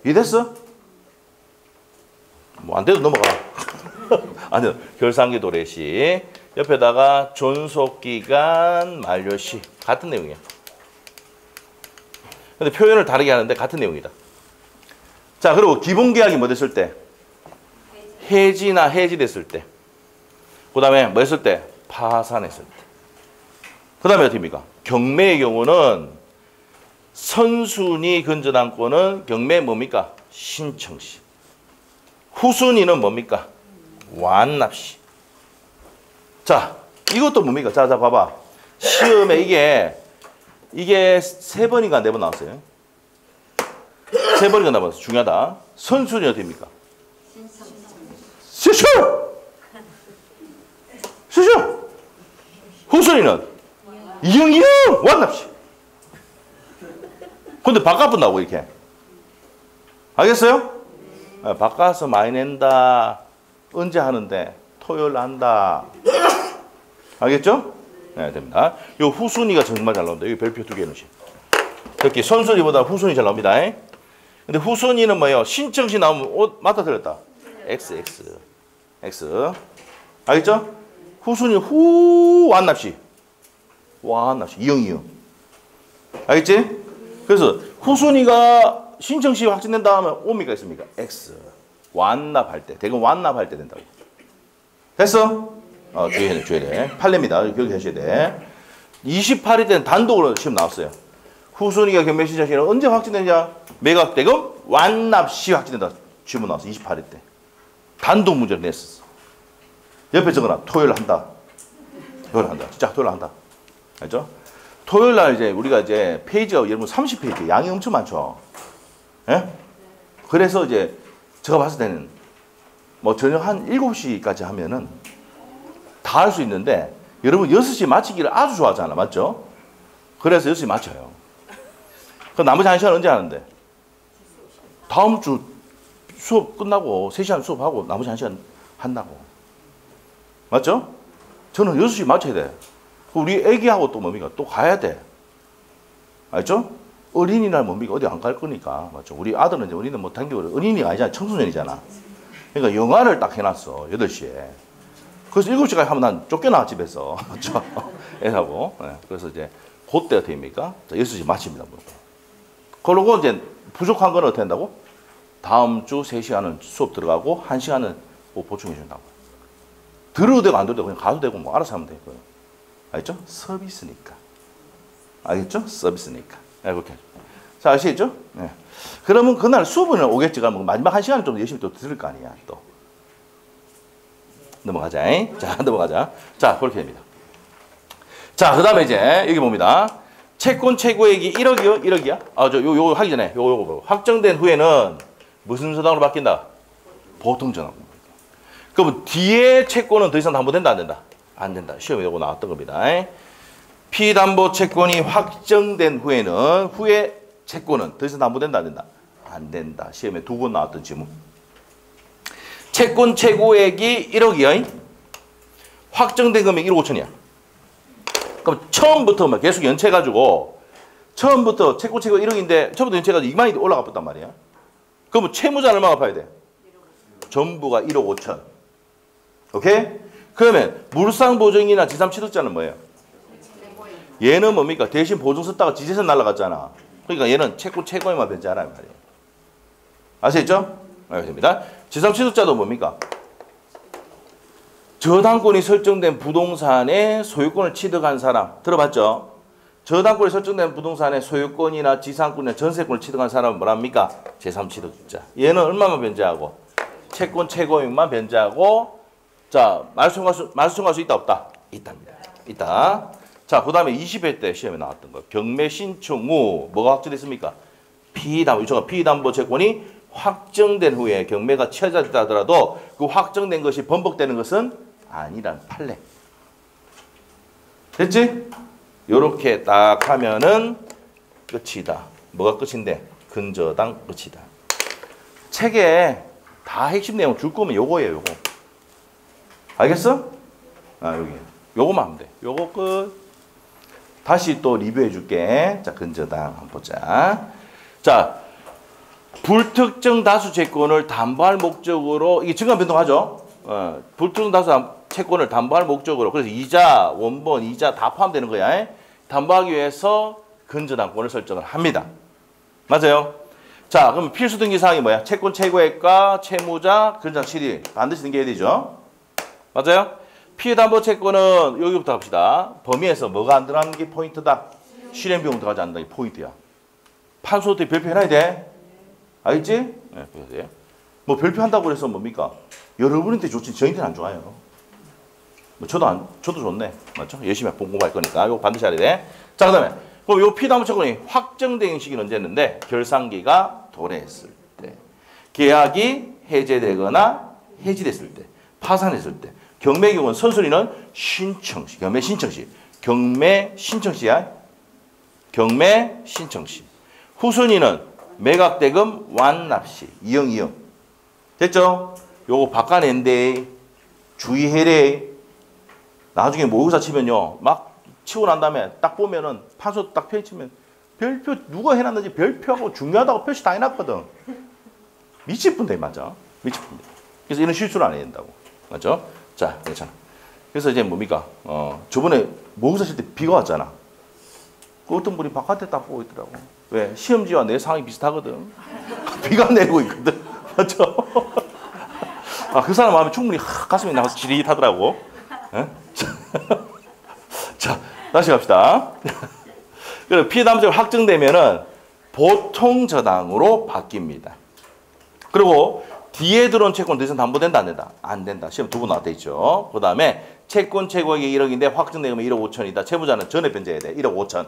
이해됐어? 뭐 안 돼도 넘어가. 아니요. 결산기 도래시 옆에다가 존속기간 만료시 같은 내용이야. 근데 표현을 다르게 하는데 같은 내용이다. 자, 그리고 기본계약이 뭐 됐을 때? 해지나 해지됐을 때. 그 다음에 뭐 했을 때? 파산했을 때. 그 다음에 어떻게입니까? 경매의 경우는 선순위 근저당권은 경매 뭡니까? 신청시. 후순위는 뭡니까? 완납시. 자, 이것도 뭡니까? 자, 봐봐. 시험에 이게 3번인가 4번 나왔어요. 3번인가 나왔어. 중요하다. 선순위 어떻게입니까? 시슈! 시슈! 후순위는 이응 완납시. 근데 바깥분 나오고 이렇게. 알겠어요? 바꿔서 많이 낸다. 언제 하는데? 토요일 한다. 알겠죠? 네, 됩니다. 요 후순위가 정말 잘 나온다. 여기 별표 2개 넣으시. 특히 선순위보다 후순위 잘 나옵니다. 근데 후순위는 뭐예요? 신청시 나오면 맞다 틀렸다. X. 알겠죠? 후순위 완납시. 완납시. 이응. 알겠지? 그래서 후순위가 신청시 확진된다 하면 옵니까 있습니까? X. 완납할 때. 대금 완납할 때 된다고. 됐어? 줘야 돼. 판례입니다. 기억해 주셔야 돼. 28일 때는 단독으로 시험 나왔어요. 후순위가 경매 신청시는 언제 확진되냐? 매각 대금 완납시 확진된다. 질문 나왔어. 28일 때. 단독 문제를 냈었어. 옆에 적어놔. 토요일 한다. 진짜 토요일 한다. 알죠? 토요일 날 이제 우리가 이제 페이지가 여러분 30페이지. 양이 엄청 많죠. 예? 그래서 이제 제가 봤을 때는 뭐 저녁 한 7시까지 하면은 다 할 수 있는데 여러분 6시 마치기를 아주 좋아하잖아. 맞죠? 그래서 6시 마쳐요. 그럼 나머지 1시간 언제 하는데? 다음 주 수업 끝나고 3시간 수업하고 나머지 1시간 한다고. 맞죠? 저는 6시 맞춰야 돼. 우리 애기하고 또 뭡니까? 또 가야 돼. 알죠? 어린이날 뭡니까? 어디 안 갈 거니까. 맞죠? 우리 아들은 이제 어린이는 뭐 당겨 어린이가 아니잖아. 청소년이잖아. 그러니까 영화를 딱 해놨어. 8시에. 그래서 7시까지 하면 난 쫓겨나, 집에서. 맞죠? 애하고. 네. 그래서 이제 그때 어떻게 합니까? 6시 마칩니다. 그러고 이제 부족한 건 어떻게 한다고? 다음 주 3시간은 수업 들어가고 1시간은 뭐 보충해 준다고. 들어도 되고 안 들어도 되고 그냥 가도 되고 뭐 알아서 하면 되고요. 알겠죠? 서비스니까. 알겠죠? 서비스니까. 네, 그렇게. 자, 아시겠죠? 네. 그러면 그날 수업은 오겠지. 그러면 마지막 1시간은 좀 열심히 또 들을 거 아니야. 또. 넘어가자. 자, 넘어가자. 자, 그렇게 됩니다. 자, 그 다음에 이제 여기 봅니다. 채권 최고액이 1억이요? 1억이야? 요거 하기 전에 요거 확정된 후에는 무슨 서당으로 바뀐다? 보통전환. 그럼 뒤에 채권은 더 이상 담보된다, 안 된다? 안 된다. 시험에 요거 나왔던 겁니다. 피담보 채권이 확정된 후에는 후에 채권은 더 이상 담보된다, 안 된다? 안 된다. 시험에 2번 나왔던 질문. 채권 최고액이 1억이야. 확정된 금액 1억 5천이야. 그럼 처음부터 막 계속 연체해가지고 처음부터 채권 최고액 1억인데 처음부터 연체해가지고 2만이 올라가 봤단 말이야. 그러면 채무자는 얼마 갚아야 돼? 전부가 1억 5천. 오케이? 그러면 물상보증이나 지삼취득자는 뭐예요? 얘는 뭡니까? 대신 보증 썼다가 지재산 날라갔잖아. 그러니까 얘는 채권 최고액만 변제하라 말이에요. 아시겠죠? 알겠습니다. 지삼취득자도 뭡니까? 저당권이 설정된 부동산의 소유권을 취득한 사람. 들어봤죠? 저당권이 설정된 부동산의 소유권이나 지상권이나 전세권을 취득한 사람은 뭐랍니까? 제3취득자. 얘는 얼마만 변제하고? 채권 최고액만 변제하고. 자, 말소청구할 수 있다 없다? 있답니다. 있다. 자, 그 다음에 20회 때 시험에 나왔던 거. 경매 신청 후 뭐가 확정됐습니까? 피담보 채권이 확정된 후에 경매가 취하졌다 하더라도 그 확정된 것이 번복되는 것은 아니란 판례. 됐지? 요렇게 딱 하면은 끝이다. 뭐가 끝인데? 근저당 끝이다. 책에 다 핵심 내용 줄 거면 요거예요, 요거. 알겠어? 아, 여기. 요거만 하면 돼. 요거 끝. 다시 또 리뷰해 줄게. 자, 근저당 한번 보자. 자, 불특정 다수 채권을 담보할 목적으로, 이게 증감 변동하죠? 불특정 다수 채권을 담보할 목적으로, 그래서 이자, 원본, 이자 다 포함되는 거야. 담보하기 위해서 근저당권을 설정을 합니다. 맞아요? 자, 그럼 필수 등기 사항이 뭐야? 채권 최고액과 채무자, 근저당 실일 반드시 등기해야 되죠? 맞아요? 피해담보 채권은 여기부터 합시다. 범위에서 뭐가 안 들어가는 게 포인트다. 실행비용 들어가지 않는다. 게 포인트야. 판소 때 별표 해놔야 돼. 알겠지? 네, 그래서 뭐 별표 한다고 해서 뭡니까? 여러분한테 좋지 저희한테는 안 좋아요. 뭐 저도 좋네. 맞죠? 열심히 공부할 거니까 이거 반드시 알아야 돼. 자, 그다음에 그럼 요 피해담보 채권이 확정된 시기는 언제였는데 결산기가 도래했을 때, 계약이 해제되거나 해지됐을 때, 파산했을 때. 경매 경우는 선순위는 신청시, 경매 신청시, 경매 신청시야. 경매 신청시. 후순위는 매각대금 완납시, 이영. 됐죠? 요거 바꿔낸대. 주의해래. 나중에 모의고사 치면요, 막 치고 난 다음에 딱 보면은 판소 딱 펼치면 별표 누가 해놨는지 별표하고 중요하다고 표시 다 해놨거든. 미칠 뿐데 맞아. 미칠 뿐데. 그래서 이런 실수를 안 해야 된다고. 맞죠? 자, 괜찮아. 그래서 이제 뭡니까? 저번에 모의고사 칠 때 비가 왔잖아. 그 어떤 분이 바깥에 딱 보고 있더라고. 왜? 시험지와 내 상황이 비슷하거든. 비가 내리고 있거든. 맞죠? 아, 그 사람 마음에 충분히 가슴이 나가서 지릿하더라고. 자, 다시 갑시다. 그리고 피해담보가 확정되면은 보통 저당으로 바뀝니다. 그리고 뒤에 들어온 채권 더 이상 담보된다 안 된다? 안 된다. 시험 두 번 나와 있죠. 그 다음에 채권 최고액이 1억인데 확정되면 1억 5천이다. 채무자는 전에 변제해야 돼. 1억 5천.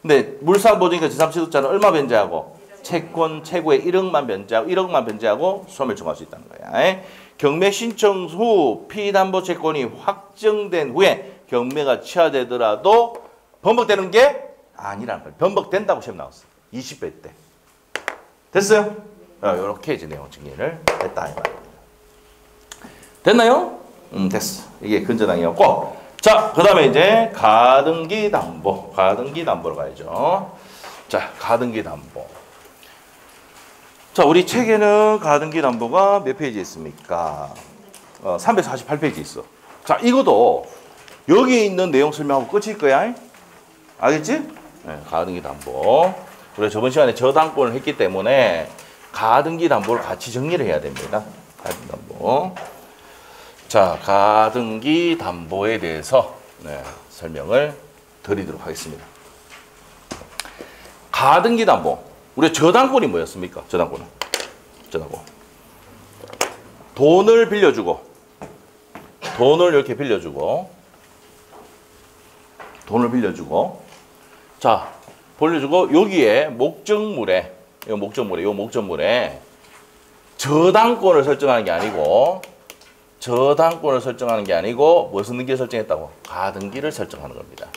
근데 물상보증이니까 제3취득자는 얼마 변제하고? 채권 최고액 1억만 변제하고 1억만 변제하고 소멸 청구할 수 있다는 거야. 경매 신청 후 피담보 채권이 확정된 후에 경매가 취하되더라도 번복되는 게 아니라는 거야. 번복된다고 시험 나왔어. 20배 때. 됐어요? 이렇게 이제 내용 정리를 했다. 됐나요? 됐어. 이게 근저당이었고. 자, 그 다음에 이제 가등기 담보. 가등기 담보로 가야죠. 자, 가등기 담보. 자, 우리 책에는 가등기 담보가 몇 페이지 있습니까? 348페이지 있어. 자, 이것도 여기 있는 내용 설명하고 끝일 거야. 알겠지? 네, 가등기 담보. 우리가 저번 시간에 저당권을 했기 때문에 가등기 담보를 같이 정리를 해야 됩니다. 가등기 담보. 자, 가등기 담보에 대해서 설명을 드리도록 하겠습니다. 가등기 담보. 우리 저당권이 뭐였습니까? 저당권. 돈을 빌려주고, 돈을 이렇게 빌려주고, 자, 빌려주고 여기에 목적물에, 이 목적물에 저당권을 설정하는 게 아니고, 무슨 등기를 설정했다고? 가등기를 설정하는 겁니다.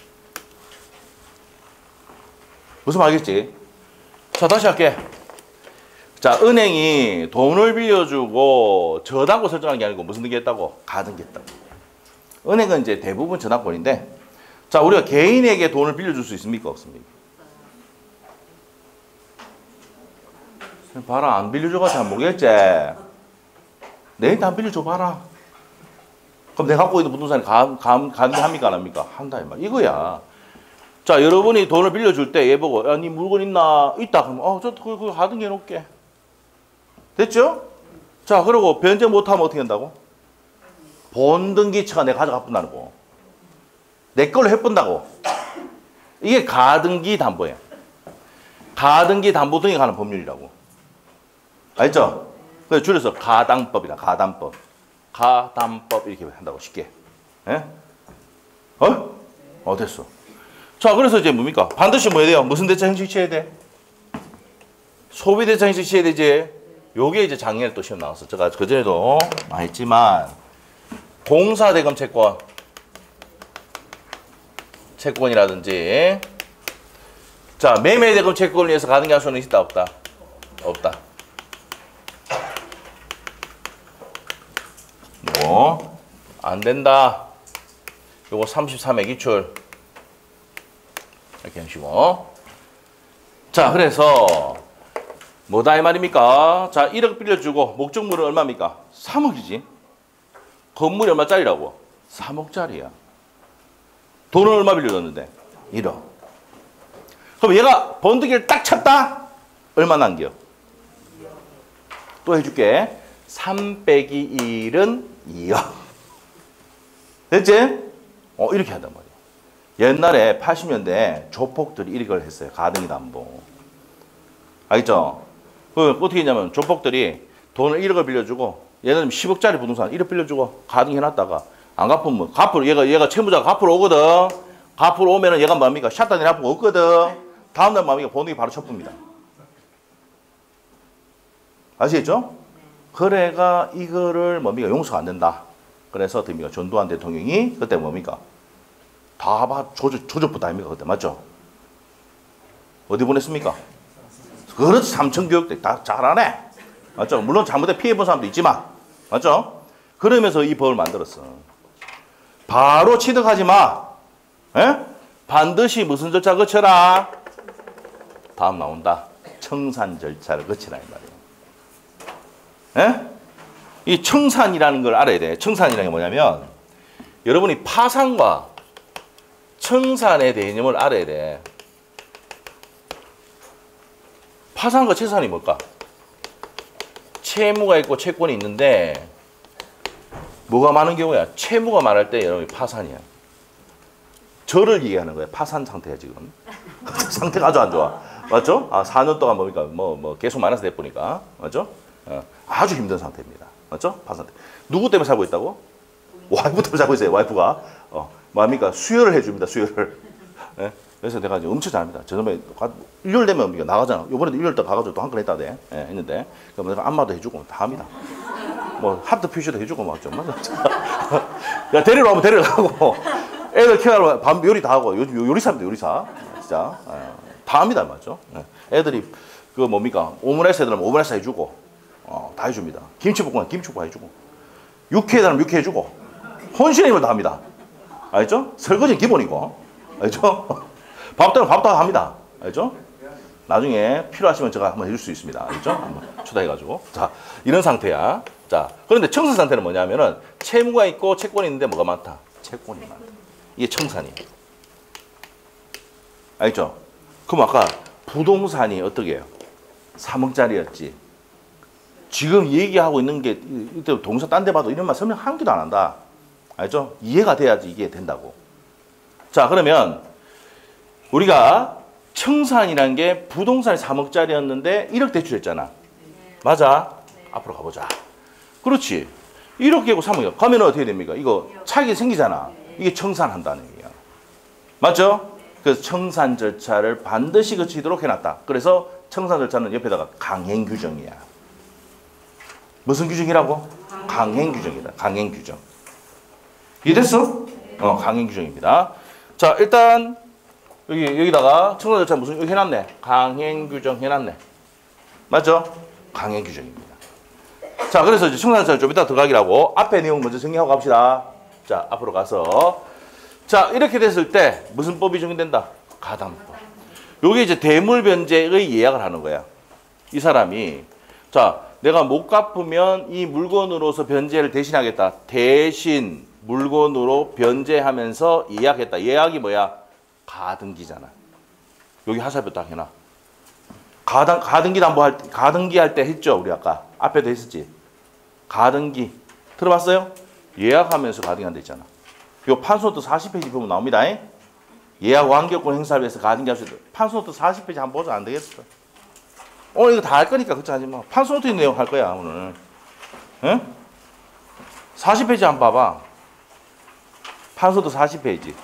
무슨 말이겠지? 자, 다시 할게. 자, 은행이 돈을 빌려주고 저당권 설정하는 게 아니고 무슨 등기 했다고? 가등기 했다고. 은행은 이제 대부분 저당권인데, 자, 우리가 개인에게 돈을 빌려줄 수 있습니까? 없습니까? 봐라, 안 빌려줘가지고 잘 모르겠지? 내한테 안 빌려줘봐라. 그럼 내가 갖고 있는 부동산에 가등기합니까? 안 합니까? 한다, 이 말. 이거야. 자, 여러분이 돈을 빌려줄 때 얘 보고, 야, 니 물건 있나? 있다. 그러면, 저 그거 가등기 해놓을게. 됐죠? 자, 그리고 변제 못하면 어떻게 한다고? 본등기처가 내가 가져가 본다는 거. 내 걸로 해본다고. 이게 가등기 담보예요. 가등기 담보 등에 관한 법률이라고. 알죠? 그래서 줄여서 가담법이라, 가담법. 가담법 이렇게 한다고, 쉽게. 예? 됐어. 자, 그래서 이제 뭡니까? 반드시 뭐 해야 돼요? 무슨 대차 형식 취해야 돼? 소비 대차 형식 취해야 되지. 요게 이제 작년에 또 시험 나왔어. 제가 그전에도 많이 했지만, 공사대금 채권이라든지, 자, 매매대금 채권을 위해서 가등기 할 수는 있다, 없다? 없다. 뭐, 안 된다. 요거 33의 기출. 이렇게 하시고. 자, 그래서 뭐다 이 말입니까? 자, 1억 빌려주고 목적물은 얼마입니까? 3억이지. 건물이 얼마짜리라고? 3억짜리야. 돈은 얼마 빌려줬는데? 1억. 그럼 얘가 번득이를 딱 쳤다? 얼마 남겨? 또 해줄게. 3 빼기 1은 2억. 됐지? 이렇게 한단 말이야. 옛날에 80년대 조폭들이 이걸 했어요. 가등기 담보. 알겠죠? 어떻게 했냐면 조폭들이 돈을 1억을 빌려주고 얘는 10억짜리 부동산 1억 빌려주고 가등기 해놨다가 안 갚으면 갚으러 얘가 채무자가 갚으러 오거든. 갚으러 오면은 얘가 뭡니까? 샷단이 나쁘고 없거든. 다음날 뭡니까? 번득이 바로 쳤습니다. 아시겠죠? 그래가 이거를 뭡니까? 용서가 안 된다. 그래서 됩니까? 전두환 대통령이 그때 뭡니까? 다 조직부터 아닙니까? 그때 맞죠? 어디 보냈습니까? 그렇지. 삼천교육대 다 잘하네. 맞죠? 물론 잘못에 피해본 사람도 있지만 맞죠? 그러면서 이 법을 만들었어. 바로 취득하지 마. 에? 반드시 무슨 절차 거쳐라? 다음 나온다. 청산 절차를 거치라 이 말이에요. 에? 이 청산이라는 걸 알아야 돼. 청산이라는 게 뭐냐면 여러분이 파산과 청산의 개념을 알아야 돼. 파산과 청산이 뭘까? 채무가 있고 채권이 있는데 뭐가 많은 경우야? 채무가 많을 때 여러분이 파산이야. 저를 얘기하는 거야. 파산 상태야 지금. 상태가 아주 안 좋아. 맞죠? 4년 동안 뭡니까? 계속 마이너스 돼보니까. 맞죠? 아주 힘든 상태입니다. 맞죠? 파산 상태. 누구 때문에 살고 있다고? 와이프 때문에 살고 있어요. 와이프가. 뭡니까? 수혈을 해줍니다. 수혈을. 예? 그래서 내가 이제 엄청 잘합니다. 저놈에 1월 되면 우리가 나가잖아. 이번에도 1월 때 가가지고 또 한 건 했다 돼. 예, 했는데. 그럼 내가 안마도 해주고 다 합니다. 하트 표시도 해주고 맞죠? 맞아. 야, 데리러 오면 데려가고. 애들 키우라고 밤 요리 다 하고. 요즘 요리사입니다, 요리사. 진짜. 다 합니다, 맞죠? 애들이 오므라이스 애들은 오므라이스 해주고. 다 해줍니다. 김치볶음 김치볶음 해주고. 육회 애들은 육회 해주고. 혼신의 힘을 다 합니다. 알죠? 설거지는 기본이고. 알죠? 밥도 합니다. 알죠? 나중에 필요하시면 제가 한번 해줄 수 있습니다. 알죠? 한번 초대해가지고. 자, 이런 상태야. 자, 그런데 청산 상태는 뭐냐면은 채무가 있고 채권이 있는데 뭐가 많다? 채권이 많다. 이게 청산이에요. 알죠? 그럼 아까 부동산이 어떻게 해요? 3억짜리였지. 지금 얘기하고 있는 게 이때 동사 딴 데 봐도 이런 말 설명 한 개도 안 한다. 알죠? 이해가 돼야지 이게 된다고. 자, 그러면 우리가 청산이라는 게 부동산이 3억짜리였는데 1억 대출했잖아. 맞아? 앞으로 가보자. 그렇지. 1억 개고 3억이야. 가면 어떻게 됩니까? 이거 차익이 생기잖아. 이게 청산한다는 얘기야. 맞죠? 그래서 청산 절차를 반드시 거치도록 해놨다. 그래서 청산 절차는 옆에다가 강행 규정이야. 무슨 규정이라고? 강행 규정이다. 강행 규정. 이해됐어? 강행 규정입니다. 자, 일단 여기다가 청산 절차 무슨 여기 해놨네. 강행 규정 해놨네. 맞죠? 강행 규정입니다. 자, 그래서 이제 청산 절차 좀 이따 들어가기라고 앞에 내용 먼저 정리하고 갑시다. 자, 앞으로 가서 자, 이렇게 됐을 때 무슨 법이 적용된다? 가담법. 요게 이제 대물변제의 예약을 하는 거야. 이 사람이 자, 내가 못 갚으면 이 물건으로서 변제를 대신하겠다. 대신 물건으로 변제하면서 예약했다. 예약이 뭐야? 가등기잖아. 여기 하사표 딱 해놔. 가등기 담보할 때, 가등기 할 때 했죠, 우리 아까 앞에도 했었지. 가등기 들어봤어요? 예약하면서 가등기 한다 있잖아. 요 판소노트 40페이지 보면 나옵니다. 예약 완결권 행사를 위해서 가등기 할 수 있다. 판소노트 40페이지 한번 보자. 안 되겠어. 오늘 이거 다 할 거니까 걱정 하지 마. 판소노트 내용 할 거야 오늘. 응? 40페이지 한번 봐봐. 판소노트 40페이지.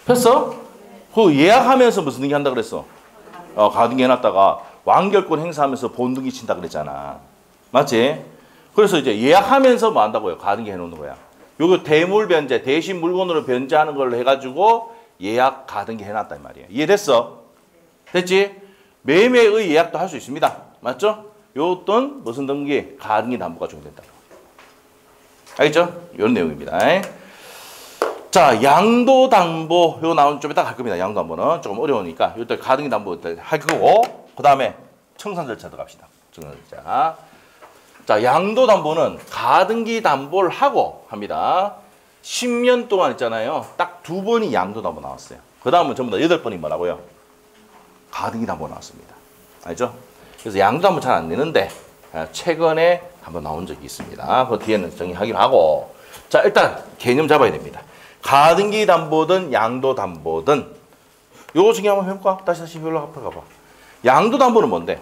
했어? 그 예약하면서 무슨 등기 한다 그랬어? 가등기 해놨다가 완결권 행사하면서 본등기 친다 그랬잖아. 맞지? 그래서 이제 예약하면서 뭐 한다고요? 가등기 해놓는 거야. 요거 대물 변제, 대신 물건으로 변제하는 걸로 해가지고 예약 가등기 해놨단 말이에요. 이해됐어? 됐지? 매매의 예약도 할 수 있습니다. 맞죠? 요돈 무슨 등기? 가등기 담보가 적용된다. 알겠죠? 이런 내용입니다. 자, 양도담보 이거 나오면 좀 이따 갈 겁니다. 양도담보는 조금 어려우니까 이때 가등기 담보 할 거고 그 다음에 청산 절차 들어갑시다. 청산 절차. 자, 양도담보는 가등기 담보를 하고 합니다. 10년 동안 있잖아요. 딱 2번이 양도담보 나왔어요. 그 다음은 전부 다 8번이 뭐라고요? 가등기 담보 나왔습니다. 알죠? 그래서 양도담보 잘 안 내는데 최근에 한번 나온 적이 있습니다. 그 뒤에는 정리하기로 하고. 자, 일단 개념 잡아야 됩니다. 가등기 담보든 양도담보든 요거 중에 한번 해볼까? 다시 별로 앞으로 가봐. 양도담보는 뭔데?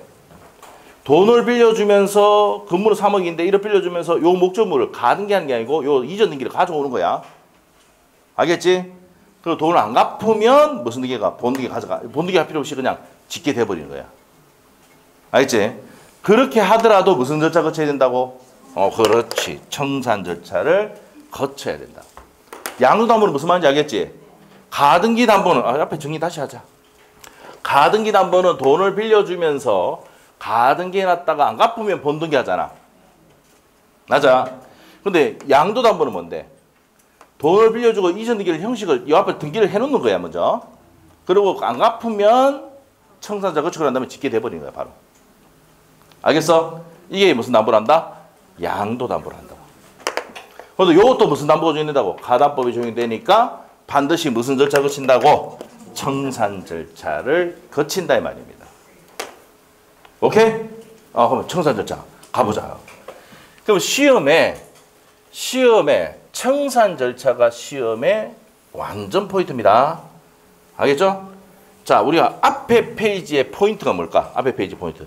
돈을 빌려주면서 건물은 3억인데 1억 빌려주면서 요 목적물을 가등기하는 게 아니고 요 이전 등기를 가져오는 거야. 알겠지? 그리고 돈을 안 갚으면 무슨 등기가 본등기 가져가 본등기 할 필요 없이 그냥 짓게 돼버리는 거야. 알겠지? 그렇게 하더라도 무슨 절차 거쳐야 된다고? 그렇지. 청산 절차를 거쳐야 된다. 양도담보는 무슨 말인지 알겠지? 가등기 담보는 앞에 정리 다시 하자. 가등기 담보는 돈을 빌려주면서 가등기 해놨다가 안 갚으면 본등기 하잖아. 맞아. 근데 양도담보는 뭔데? 돈을 빌려주고 이전 등기를 형식을 이 앞에 등기를 해놓는 거야 먼저. 그리고 안 갚으면 청산자 거치고 난 다음에 짓게 돼버리는 거야 바로. 알겠어? 이게 무슨 담보를 한다? 양도담보를 한다고. 그런데 이것도 무슨 담보가 적용된다고? 가담법이 적용되니까 반드시 무슨 절차 거친다고? 청산 절차를 거친다 이 말입니다. 오케이? 그러면 청산 절차 가보자. 그럼 시험에 청산 절차가 시험에 완전 포인트입니다. 알겠죠? 자, 우리가 앞에 페이지의 포인트가 뭘까? 앞에 페이지 포인트.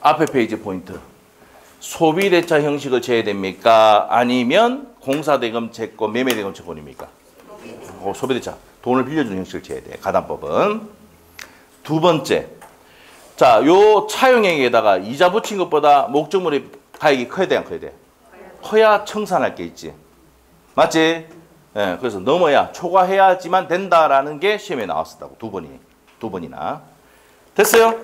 앞에 페이지 포인트. 소비대차 형식을 제해야 됩니까? 아니면 공사대금 채권, 매매대금 채권입니까? 소비대차. 돈을 빌려주는 형식을 제해야 돼. 가담법은. 두 번째. 자, 요 차용행위에다가 이자 붙인 것보다 목적물의 가액이 커야 돼, 안 커야 돼? 커야 청산할 게 있지. 맞지? 예, 그래서 넘어야 초과해야지만 된다라는 게 시험에 나왔었다고. 두 번이나. 됐어요?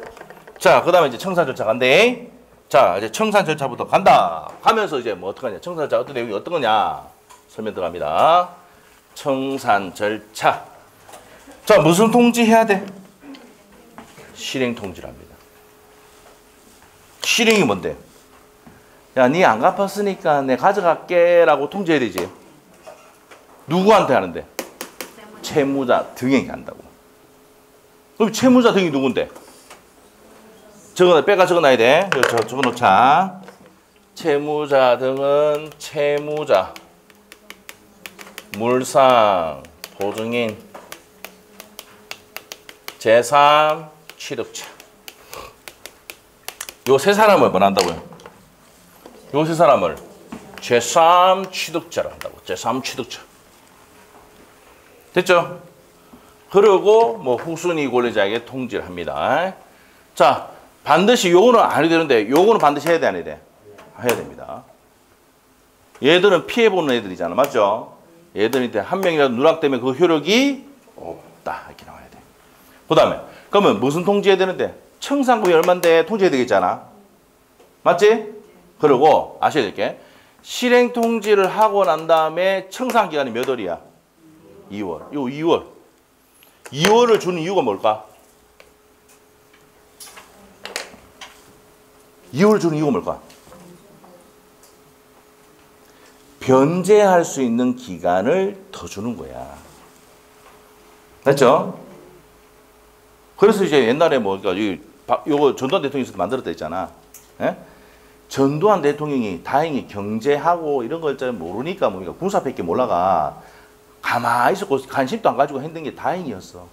자, 그 다음에 이제 청산 절차 간대. 자, 이제 청산 절차부터 간다. 가면서 이제 뭐 어떡하냐. 청산 절차 어떤 내용이 어떤 거냐. 설명 들어갑니다. 청산 절차. 자, 무슨 통지 해야 돼? 실행 통지를 합니다. 실행이 뭔데? 야, 니 안 갚았으니까 내 가져갈게 라고 통지해야 되지. 누구한테 하는데? 채무자 등에게 한다고. 그럼 채무자 등이 누군데? 빼가 적어놔야 돼. 적어놓자. 채무자 등은 채무자, 물상, 보증인, 제3, 취득자. 요 세 사람을 뭐 한다고요? 요 세 사람을 제3 취득자로 한다고. 제3 취득자. 됐죠? 그리고 뭐 후순위 권리자에게 통지를 합니다. 자, 반드시 요거는 안 해도 되는데 요거는 반드시 해야 돼, 안 해야 돼? 해야 됩니다. 얘들은 피해보는 애들이잖아. 맞죠? 얘들한테 한 명이라도 누락되면 그 효력이 없다. 이렇게 나와야 돼. 그 다음에 그러면 무슨 통지해야 되는데? 청산금이 얼만데 통지해야 되겠잖아. 맞지? 그리고 아셔야 될 게 실행 통지를 하고 난 다음에 청산 기간이 몇 월이야? 2월. 요 2월. 2월을 주는 이유가 뭘까? 2월을 주는 이유가 뭘까? 변제할 수 있는 기간을 더 주는 거야. 됐죠? 그래서 이제 옛날에 뭐, 요거 전두환 대통령이 만들었다 했잖아. 예? 전두환 대통령이 다행히 경제하고 이런 걸 잘 모르니까 뭡니까? 군사밖에 몰라가 가만히 있었고 관심도 안 가지고 했던 게 다행이었어.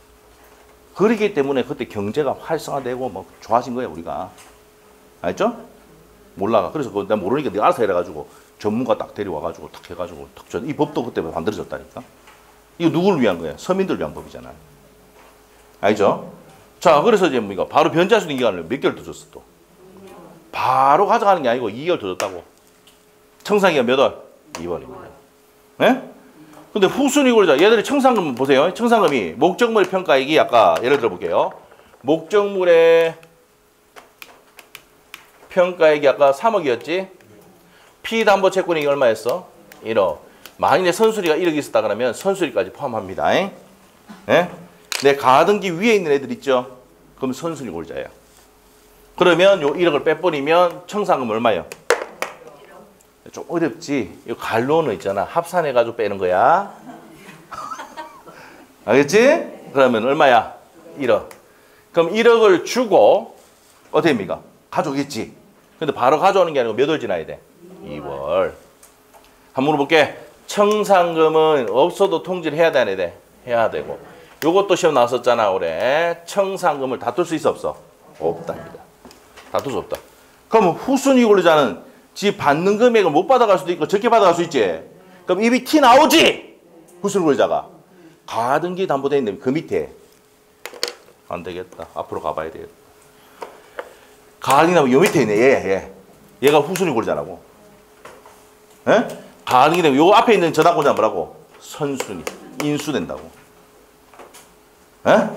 그렇기 때문에 그때 경제가 활성화되고 뭐 좋아진 거야, 우리가. 알죠? 몰라가. 그래서 내가 모르니까 내가 알아서 해가지고 전문가 딱 데려와가지고 탁 해가지고 이 법도 그때 만들어졌다니까. 이거 누구를 위한 거야? 서민들을 위한 법이잖아. 알죠? 자, 그래서 이제 뭡니까? 바로 변제할 수 있는 기간을 몇 개월 더 줬어, 또. 바로 가져가는 게 아니고 2개월 더 줬다고. 청산기간 몇 월? 2월입니다. 네? 근데 후순위 권리자, 얘들이 청산금 보세요. 청산금이 목적물 평가액이 아까 예를 들어 볼게요. 목적물의 평가액이 아까 3억이었지? 피담보채권이 얼마였어? 1억. 만일에 선수리가 1억이 있었다 그러면 선수리까지 포함합니다. 예? 내 가등기 위에 있는 애들 있죠? 그럼 선수리 골자예요. 그러면 요 1억을 빼버리면 청산금 얼마예요? 좀 어렵지? 이 갈로는 있잖아. 합산해가지고 빼는 거야. 알겠지? 그러면 얼마야? 1억. 그럼 1억을 주고 어떻게 됩니까? 가져오겠지. 근데 바로 가져오는 게 아니고 몇 월 지나야 돼? 2월. 한번 물어볼게. 청산금은 없어도 통지를 해야 돼, 안 해야 돼? 해야 되고. 요것도 시험 나왔었잖아, 올해. 청산금을 다툴 수 있어, 없어? 없답니다. 다툴 수 없다. 그럼 후순위 권리자는 지 받는 금액을 못 받아갈 수도 있고 적게 받아갈 수 있지. 그럼 입이 티 나오지? 후순위 권리자가. 가등기 담보돼 있는 그 밑에. 안 되겠다. 앞으로 가봐야 되겠다. 가등기 담보 요 밑에 있네, 얘. 얘가 후순위 권리자라고. 예? 가등기 담보 요 앞에 있는 전화권자 뭐라고? 선순위. 인수된다고. 예?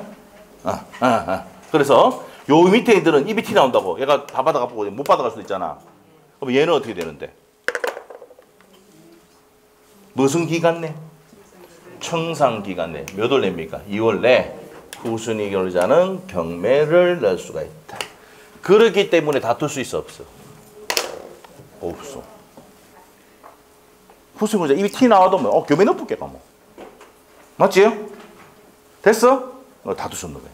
그래서 요 밑에 있들은 입이 티 나온다고. 얘가 다 받아가고 못 받아갈 수도 있잖아. 그럼 얘는 어떻게 되는데? 무슨 기간 내? 청산 기간 내. 몇 월 냅니까? 2월 내 후순위 권리자는 경매를 낼 수가 있다. 그렇기 때문에 다툴 수 있어, 없어? 없어. 후순위 권리자 입이 티 나와도 뭐 경매 넣을게가 뭐. 맞지? 됐어? 다툴 수 없는 거야.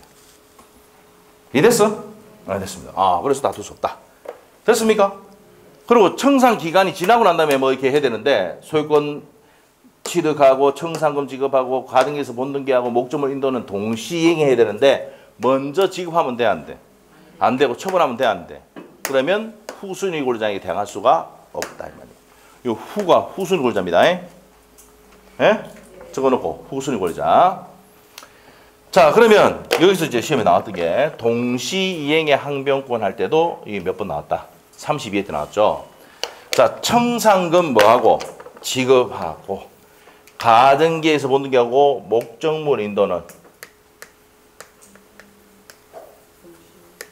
이해됐어? 됐습니다. 그래서 다툴 수 없다. 됐습니까? 그리고 청산 기간이 지나고 난 다음에 뭐 이렇게 해야 되는데 소유권 취득하고 청산금 지급하고 가등기에서 본등기하고 목적물 인도는 동시이행해야 되는데 먼저 지급하면 돼, 안 돼? 안 되고 처분하면 돼, 안 돼? 그러면 후순위 권리자에게 대항할 수가 없다 이 말이에요. 이 후가 후순위 권리자입니다. 예? 적어놓고 후순위 권리자. 자, 그러면 여기서 이제 시험에 나왔던 게 동시이행의 항변권 할 때도 이게 몇 번 나왔다. 32회 때 나왔죠. 자, 청산금 뭐하고 지급하고 가등기에서 본등기하고 목적물 인도는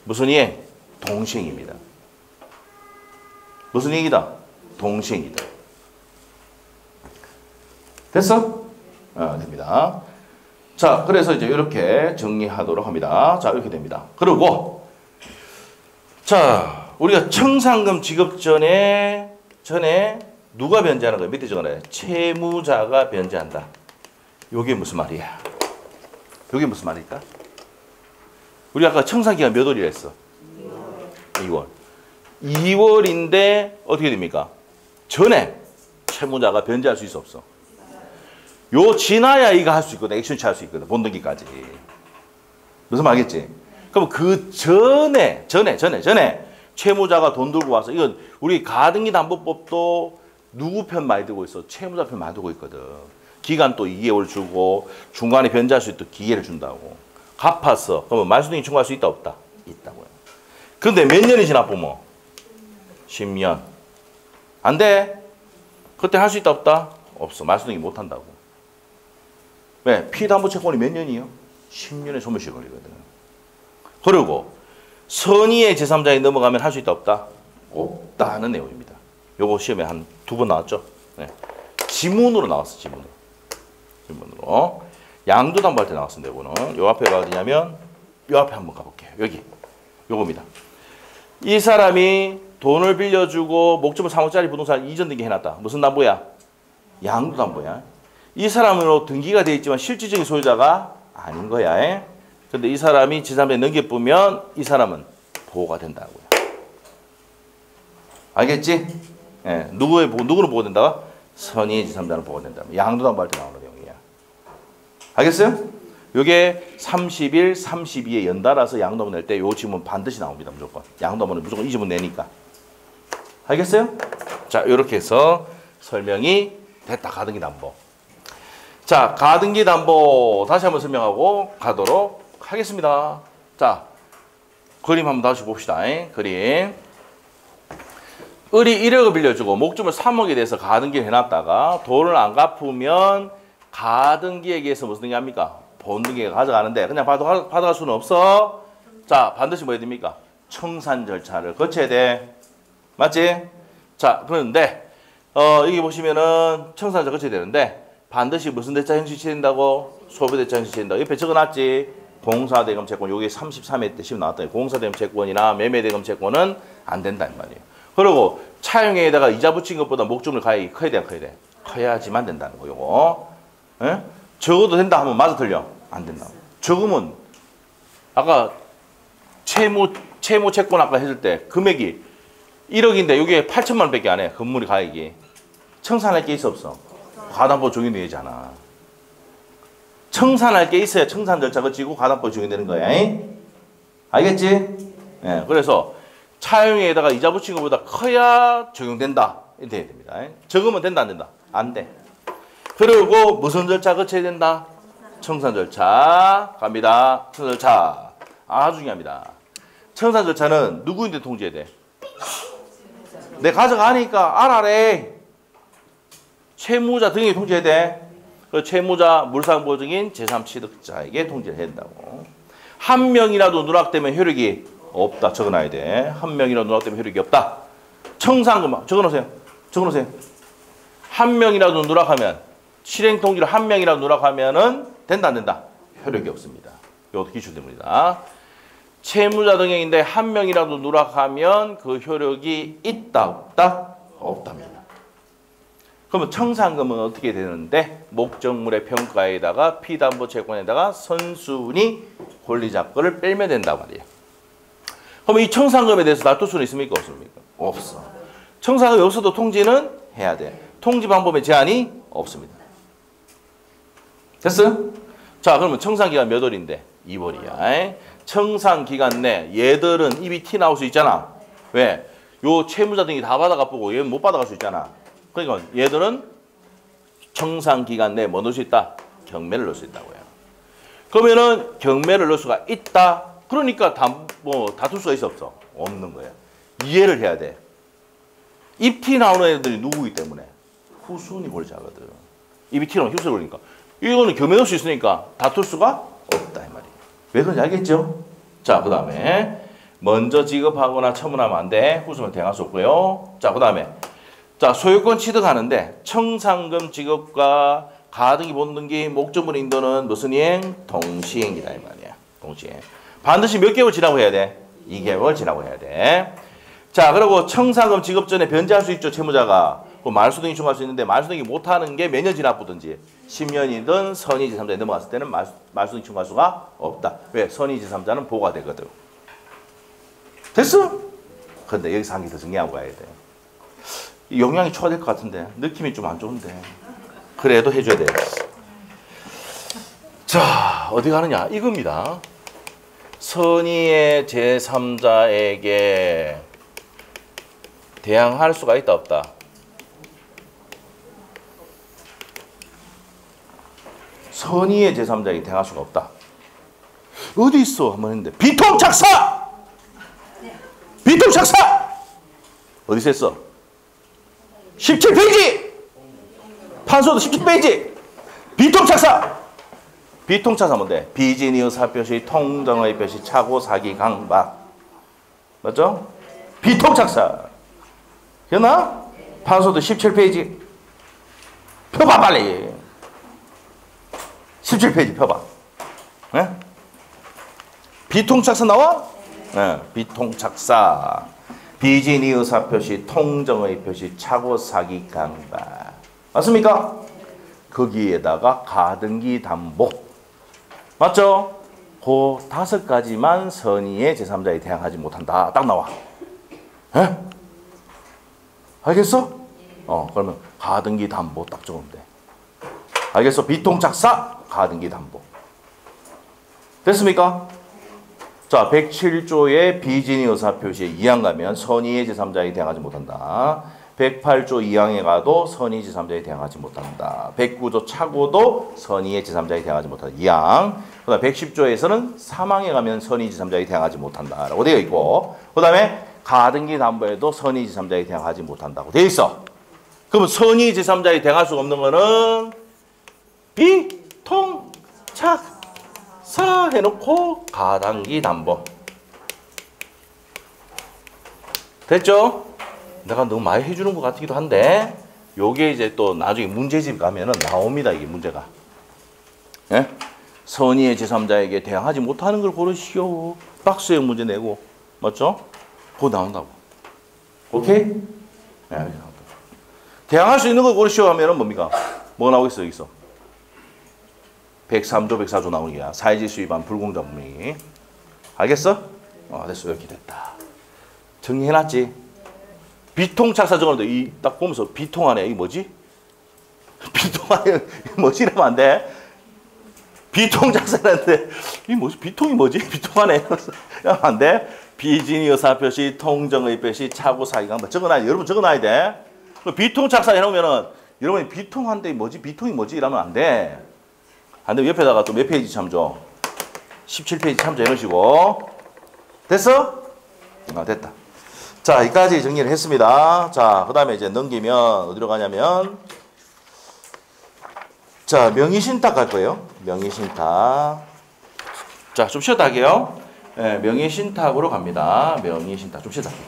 무슨 이행? 동시행입니다. 무슨 얘기다? 동시행이다. 됐어? 됩니다. 자, 그래서 이제 이렇게 정리하도록 합니다. 자, 이렇게 됩니다. 그리고 자, 우리가 청산금 지급 전에 누가 변제하는 거야? 밑에 적어놔요. 채무자가 변제한다. 요게 무슨 말이야? 요게 무슨 말일까? 우리 아까 청산 기간 몇 월이라 했어? 2월. 2월인데 어떻게 됩니까? 전에 채무자가 변제할 수 있어, 없어? 요 지나야 이거 할 수 있거든. 액션 취할 수 있거든. 본등기까지. 무슨 말 알겠지? 그럼 그 전에 채무자가 돈 들고 와서 이건 우리 가등기 담보법도 누구 편 많이 들고 있어? 채무자 편 많이 들고 있거든. 기간 또 2개월 주고 중간에 변제할 수 있도록 기회를 준다고. 갚았어. 그러면 말소등기 청구할 수 있다, 없다? 있다고요. 근데 몇 년이 지나 보면 10년. 안 돼. 그때 할 수 있다, 없다? 없어. 말소등기 못 한다고. 왜? 피담보채권이 몇 년이요? 10년에 소멸시 걸리거든. 그리고 선의의 제3자에 넘어가면 할 수 있다, 없다? 없다는 내용입니다. 요거 시험에 한 2번 나왔죠? 네. 지문으로 나왔어, 지문으로. 양도담보할 때 나왔습니다, 요거는. 요 앞에가 어디냐면, 요 앞에 한번 가볼게요. 여기. 요겁니다. 이 사람이 돈을 빌려주고 목적물 3억짜리 부동산 이전 등기 해놨다. 무슨 담보야? 양도담보야. 이 사람으로 등기가 되어 있지만 실질적인 소유자가 아닌 거야. 근데 이 사람이 제3자에 넘겨보면 이 사람은 보호가 된다고요. 알겠지? 예, 누구는 보호된다? 선의의 제3자는 보호된다. 양도담보할 때 나오는 내용이야. 알겠어요? 요게 31, 32에 연달아서 양도담보 낼 때 요 지문 반드시 나옵니다. 무조건. 양도담보는 무조건 이 지문 내니까. 알겠어요? 자, 요렇게 해서 설명이 됐다. 가등기 담보. 자, 가등기 담보 다시 한번 설명하고 가도록 하겠습니다. 자, 그림 한번 다시 봅시다. 그림. 을이 1억을 빌려주고 목적물 3억에 대해서 가등기를 해놨다가 돈을 안 갚으면 가등기에게 의해서 무슨 등기 합니까? 본등기가 가져가는데 그냥 받아갈 수는 없어. 자, 반드시 뭐 해야 됩니까? 청산 절차를 거쳐야 돼. 맞지? 자, 그런데 여기 보시면은 청산자 거쳐야 되는데 반드시 무슨 대차 형식 취해야 된다고? 소비대차 형식 취해야 된다고. 옆에 적어놨지? 공사대금 채권. 요게 33회 때 시험 나왔더니 공사대금 채권이나 매매대금 채권은 안 된다 이 말이에요. 그리고 차용에다가 이자 붙인 것보다 목적물 가액이 커야 돼, 커야 돼. 커야지만 된다는 거 요거. 예? 적어도 된다 하면 맞아 틀려? 안 된다. 적으면 아까 채무 채권 아까 했을 때 금액이 1억인데 여기에 8천만 원밖에 안 해. 건물이 가액이. 청산할 게 있어 없어? 가담보 적용되잖아. 청산할 게 있어야 청산 절차 거치고 가담보 적용되는 거야. 알겠지? 예, 그래서 차용에다가 이자 붙인 것보다 커야 적용된다. 이렇게 돼야 됩니다. 적으면 된다 안 된다? 안 돼. 그리고 무슨 절차 거쳐야 된다? 청산 절차 갑니다. 청산 절차 아주 중요합니다. 청산 절차는 누구인데 통지해야 돼? 내 가져가니까 알아래. 채무자 등에게 통지해야 돼. 그 채무자 물상보증인 제3취득자에게 통지를 해야 된다고. 한 명이라도 누락되면 효력이 없다. 적어놔야 돼. 한 명이라도 누락되면 효력이 없다. 청산금 적어놓으세요. 적어놓으세요. 한 명이라도 누락하면 실행 통지를 한 명이라도 누락하면은 된다 안 된다? 효력이 없습니다. 이것도 기출 때문이다. 채무자 등행인데 한 명이라도 누락하면 그 효력이 있다 없다? 없답니다. 그러면 청산금은 어떻게 되는데 목적물의 평가에다가 피담보 채권에다가 선순위 권리자권을 빼면 된단 말이에요. 그러면 이 청산금에 대해서 다툴 수는 있습니까? 없습니까? 없어. 청산금이 없어도 통지는 해야 돼. 통지 방법에 제한이 없습니다. 됐어? 자, 그러면 청산기간 몇 월인데? 2월이야. 청산기간 내 얘들은 입이 티 나올 수 있잖아. 왜? 요 채무자 등이 다 받아가 보고 얘는 못 받아갈 수 있잖아. 그러니까 얘들은 청산기간 내에 뭐 넣을 수 있다? 경매를 넣을 수 있다고요. 그러면은 경매를 넣을 수가 있다. 그러니까 다툴 수가 있어 없어? 없는 거야. 이해를 해야 돼. 입티 나오는 애들이 누구이기 때문에 후순위 권리자거든. 입이 티 나오면 휩쓸어 버리니까. 이거는 경매 넣을 수 있으니까 다툴 수가 없다 이 말이야. 왜 그런지 알겠죠? 자, 그 다음에 먼저 지급하거나 처분하면 안 돼. 후순위를 대행할 수 없고요. 자, 그 다음에 자, 소유권 취득하는데 청산금 지급과 가등기 본등기 목적물 인도는 무슨 이행? 동시행이다 이 말이야. 동시행. 반드시 몇 개월 지나고 해야 돼? 2개월 지나고 해야 돼. 자, 그리고 청산금 지급 전에 변제할 수 있죠, 채무자가. 그 말소등이 청구할 수 있는데 말소등이 못하는 게 몇 년 지나보든지 10년이든 선의 제3자에 넘어갔을 때는 말소등이 청구할 수가 없다. 왜? 선의 제3자는 보호가 되거든. 됐어? 근데 여기서 한 개 더 정리하고 가야 돼. 영향이 초과될 것 같은데 느낌이 좀 안 좋은데 그래도 해줘야 돼. 자, 어디 가느냐 이겁니다. 선의의 제3자에게 대항할 수가 있다 없다? 선의의 제3자에게 대항할 수가 없다. 어디 있어? 한번 했는데 비통착사! 비통착사! 어디서 했어? 17페이지! 판소도 17페이지! 비통착사! 비통착사 뭔데? 비진이의 사표시, 통정의 표시, 차고, 사기, 강박. 맞죠? 비통착사. 기억나? 판소도 17페이지. 펴봐 빨리. 17페이지 펴봐. 네? 비통착사 나와? 네, 비통착사. 비진이 의사표시, 통정의 표시, 차고, 사기, 강박. 맞습니까? 거기에다가 가등기 담보. 맞죠? 그 5가지만 선의의 제3자에 대항하지 못한다. 딱 나와. 에? 알겠어? 그러면 가등기 담보 딱 적으면 돼. 알겠어? 비통착사, 가등기 담보. 됐습니까? 자, 107조의 비진의 의사표시에 2항 가면 선의의 제3자에 대항하지 못한다. 108조 2항에 가도 선의 제3자에 대항하지 못한다. 109조 차고도 선의의 제3자에 대항하지 못한다. 2항. 그 다음 110조에서는 3항에 가면 선의 제3자에 대항하지 못한다. 라고 되어 있고, 그 다음에 가등기 담보에도 선의 제3자에 대항하지 못한다고 되어 있어. 그러면 선의 제3자에 대항할 수가 없는 거는 비통착사 해놓고 가등기 담보. 됐죠? 내가 너무 많이 해주는 것 같기도 한데 요게 이제 또 나중에 문제집 가면은 나옵니다. 이게 문제가. 예? 선의의 제3자에게 대항하지 못하는 걸 고르시오. 박스형 문제 내고 맞죠? 그거 나온다고. 오케이? 예, 대항할 수 있는 걸 고르시오 하면은 뭡니까? 뭐가 나오겠어 여기서? 103조 104조 나오는 게야. 사회질서 위반 불공정 범위. 알겠어? 됐어. 이렇게 됐다. 정리해놨지? 비통착사 정원도 이 딱 보면서 비통 안에 이 뭐지? 비통 안에 뭐지 이러면 안 돼. 비통착사라는데 이 뭐지? 비통이 뭐지? 비통 안에 이러면 안 돼. 비진의 의사 표시, 통정의 표시, 착오 사기가 뭐 적어놔야 돼. 여러분 적어놔야 돼. 비통착사 해놓으면은 여러분이 비통한데 뭐지? 비통이 뭐지? 이러면 안 돼. 안 되면 옆에다가 또 몇 페이지 참조? 17페이지 참조해 놓으시고. 됐어? 됐다. 자, 여기까지 정리를 했습니다. 자, 그 다음에 이제 넘기면 어디로 가냐면 자, 명의신탁 갈 거예요. 명의신탁. 자, 좀 쉬었다 할게요. 네, 명의신탁으로 갑니다. 명의신탁. 좀 쉬었다 할게요.